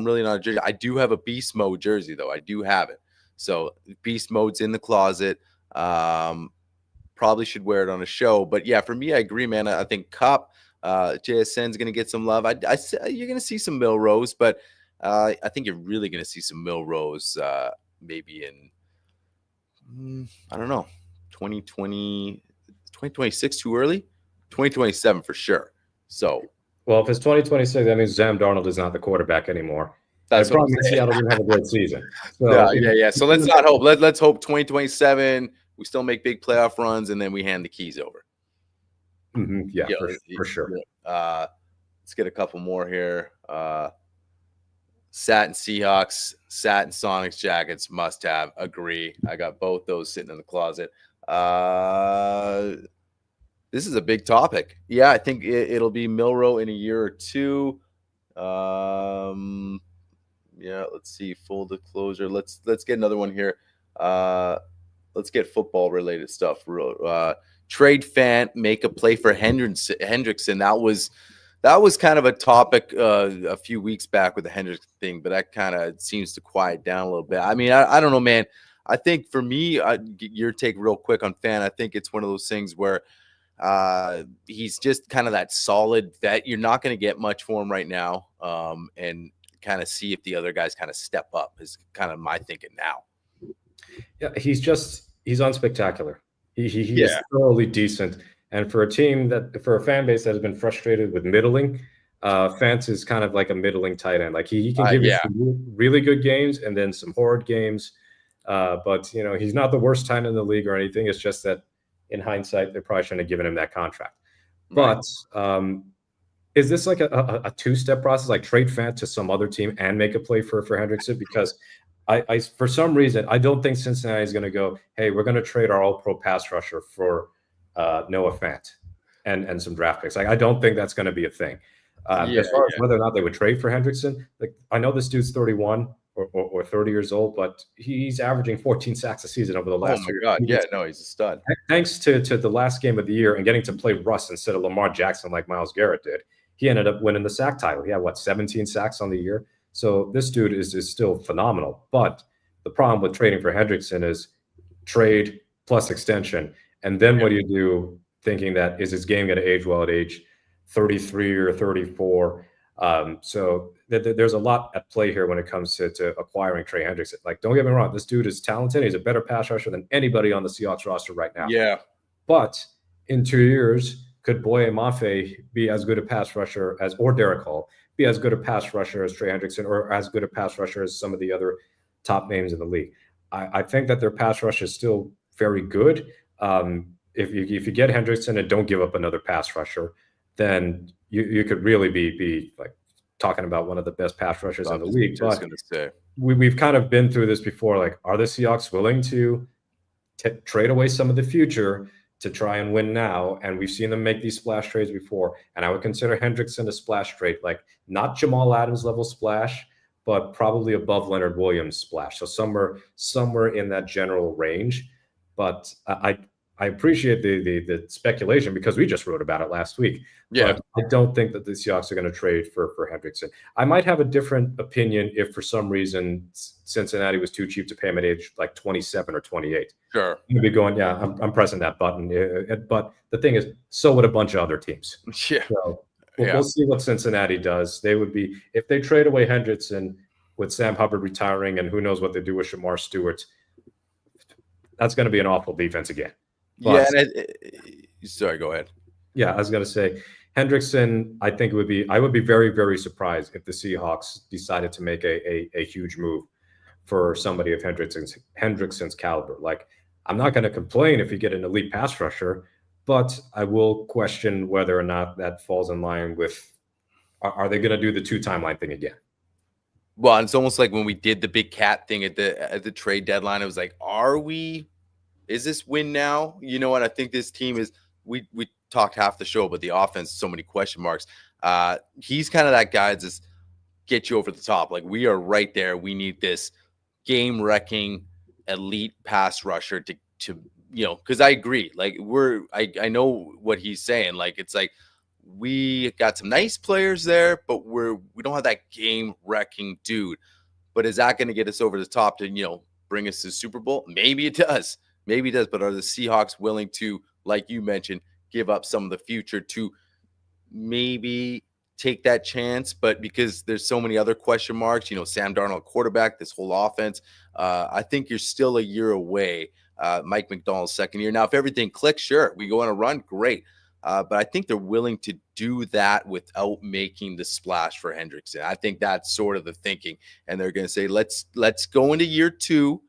really not a jersey. I do have a beast mode jersey though. I do have it. So beast mode's in the closet. Probably should wear it on a show. But yeah, for me, I agree, man. I think Cup, JSN's going to get some love. You're going to see some Milrose, but I think you're really going to see some Milrose maybe in, I don't know, 2026 too early? 2027 for sure. So, well, if it's 2026, that means Sam Darnold is not the quarterback anymore. That's probably Seattle didn't have a great season. So, yeah. So let's not hope. Let's hope 2027 we still make big playoff runs and then we hand the keys over. Mm-hmm. Yeah, for sure. Let's get a couple more here. Satin Seahawks, Satin Sonics jackets, must have. Agree. I got both those sitting in the closet. This is a big topic. Yeah, I think it'll be Milroe in a year or two. Yeah, let's see. Full disclosure. Let's get another one here. Let's get football related stuff. Trade Fant, make a play for Hendrickson. That was kind of a topic a few weeks back with the Hendrickson thing, but that kind of seems to quiet down a little bit. I mean, I don't know, man. I think for me, your take real quick on Fant, I think it's one of those things where he's just kind of that solid vet. You're not going to get much for him right now, and kind of see if the other guys kind of step up is kind of my thinking now. Yeah, he's unspectacular. He is thoroughly decent. And for a fan base that has been frustrated with middling, Fant is kind of like a middling tight end. Like he can give you some really good games and then some horrid games. But he's not the worst tight end in the league or anything. It's just that in hindsight, they probably shouldn't have given him that contract. Right. But is this like a two-step process, like trade Fant to some other team and make a play for Hendrickson? Because I for some reason, I don't think Cincinnati is going to go, hey, we're going to trade our all-pro pass rusher for Noah Fant and some draft picks. Like, I don't think that's going to be a thing. As far as whether or not they would trade for Hendrickson, like, I know this dude's 31 or 30 years old, but he's averaging 14 sacks a season over the last year. Oh my God. Yeah, no, he's a stud. Thanks to the last game of the year and getting to play Russ instead of Lamar Jackson like Myles Garrett did, he ended up winning the sack title. He had, 17 sacks on the year? So this dude is still phenomenal. But the problem with trading for Hendrickson is trade plus extension. And then what do you do thinking that is his game going to age well at age 33 or 34? So there's a lot at play here when it comes to acquiring Trey Hendrickson. Like, don't get me wrong, this dude is talented. He's a better pass rusher than anybody on the Seahawks roster right now. Yeah. But in 2 years, could Boye Mafe be as good a pass rusher as, or Derek Hall, be as good a pass rusher as Trey Hendrickson, or as good a pass rusher as some of the other top names in the league? I think that their pass rush is still very good. If you get Hendrickson and don't give up another pass rusher, then you could really be like talking about one of the best pass rushers in the league. But we've kind of been through this before. Like, are the Seahawks willing to trade away some of the future to try and win now? And we've seen them make these splash trades before. And I would consider Hendrickson a splash trade, like not Jamal Adams level splash, but probably above Leonard Williams splash. So somewhere in that general range. But I appreciate the speculation because we just wrote about it last week. Yeah. But I don't think that the Seahawks are going to trade for Hendrickson. I might have a different opinion if for some reason Cincinnati was too cheap to pay him at age like 27 or 28. Sure. I'm going to be going, yeah, I'm pressing that button. But the thing is, so would a bunch of other teams. Yeah. So we'll see what Cincinnati does. They would be, if they trade away Hendrickson with Sam Hubbard retiring and who knows what they do with Shamar Stewart, that's going to be an awful defense again. But, sorry, go ahead. Yeah, I was going to say, Hendrickson, I think I would be very, very surprised if the Seahawks decided to make a huge move for somebody of Hendrickson's caliber. Like, I'm not going to complain if you get an elite pass rusher, but I will question whether or not that falls in line with, are they going to do the 2-timeline thing again? Well, it's almost like when we did the big cat thing at the trade deadline, it was like, is this win now? You know what? I think this team is, we talked half the show about the offense, so many question marks. He's kind of that guy that just get you over the top. Like, we are right there. We need this game-wrecking elite pass rusher to because I agree. Like, I know what he's saying. Like, it's like we got some nice players there, but we don't have that game-wrecking dude. But is that going to get us over the top to, bring us to the Super Bowl? Maybe it does. Maybe it does, but are the Seahawks willing to, like you mentioned, give up some of the future to maybe take that chance? But because there's so many other question marks, Sam Darnold quarterback, this whole offense, I think you're still a year away. Mike McDonald's second year. Now, if everything clicks, sure, we go on a run, great. But I think they're willing to do that without making the splash for Hendrickson. I think that's sort of the thinking. And they're going to say, let's go into year 2.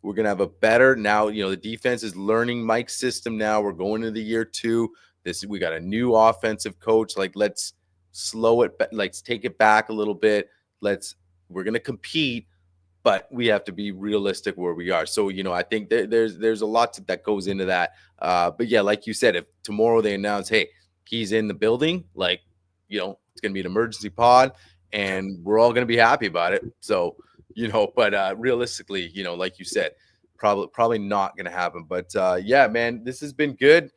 We're going to have a better now, the defense is learning Mike's system now. We're going into the year 2. We got a new offensive coach. Like, let's slow it. Let's take it back a little bit. We're going to compete, but we have to be realistic where we are. So, I think there's a lot that goes into that. But yeah, like you said, if tomorrow they announce, hey, he's in the building, like, it's going to be an emergency pod and we're all going to be happy about it. So, but realistically, like you said, probably not going to happen. But yeah, man, this has been good.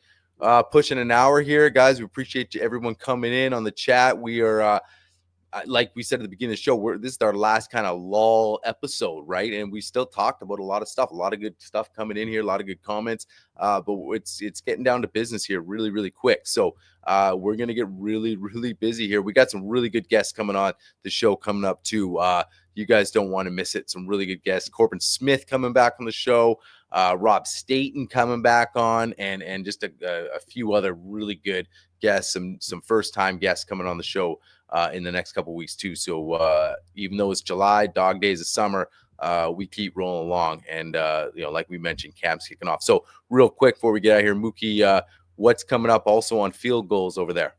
Pushing an hour here, guys. We appreciate everyone coming in on the chat. We are, like we said at the beginning of the show, this is our last kind of lull episode, right? And we still talked about a lot of stuff, a lot of good stuff coming in here, a lot of good comments. But it's getting down to business here really, really quick. So we're going to get really, really busy here. We got some really good guests coming on the show coming up too. You guys don't want to miss it. Some really good guests. Corbin Smith coming back on the show. Rob Staten coming back on, and just a few other really good guests. Some first-time guests coming on the show in the next couple of weeks too. So even though it's July, dog days of summer, we keep rolling along. And like we mentioned, camp's kicking off. So real quick before we get out of here, Mookie, what's coming up also on field goals over there?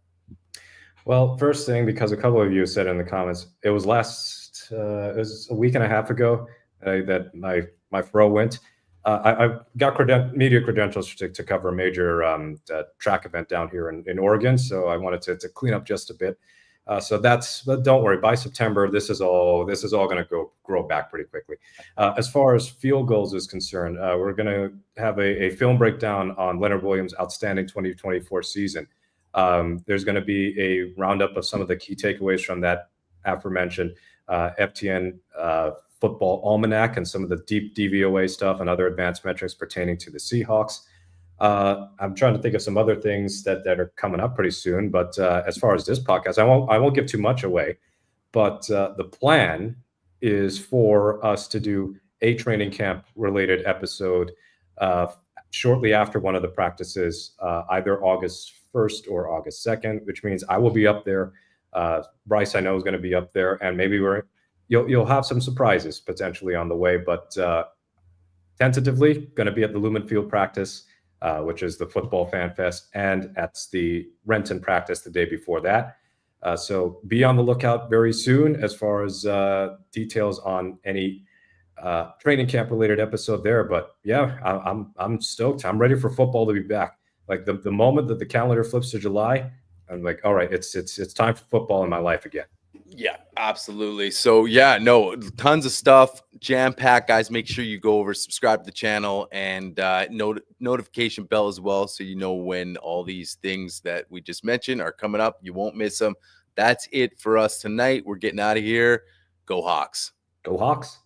Well, first thing, because a couple of you said in the comments, it was it was a week and a half ago that my fro went. I got media credentials to cover a major track event down here in Oregon, so I wanted to clean up just a bit. But don't worry. By September, this is all going to grow back pretty quickly. As far as field goals is concerned, we're going to have a film breakdown on Leonard Williams' outstanding 2024 season. There's going to be a roundup of some of the key takeaways from that aforementioned FTN football almanac and some of the deep DVOA stuff and other advanced metrics pertaining to the Seahawks. I'm trying to think of some other things that are coming up pretty soon. But as far as this podcast, I won't give too much away. But the plan is for us to do a training camp related episode shortly after one of the practices, either August 1st or August 2nd, which means I will be up there. Bryce, I know, is going to be up there, and maybe you'll have some surprises potentially on the way. But tentatively, going to be at the Lumen Field practice, which is the Football Fan Fest, and at the Renton practice the day before that. So be on the lookout very soon as far as details on any training camp related episode there. But yeah, I'm stoked. I'm ready for football to be back. Like the moment that the calendar flips to July, I'm like, all right, it's time for football in my life again. Yeah, absolutely. So yeah, no, tons of stuff, jam-packed, guys. Make sure you go over, subscribe to the channel, and notification bell as well, so you know when all these things that we just mentioned are coming up. You won't miss them. That's it for us tonight. We're getting out of here. Go Hawks. Go Hawks.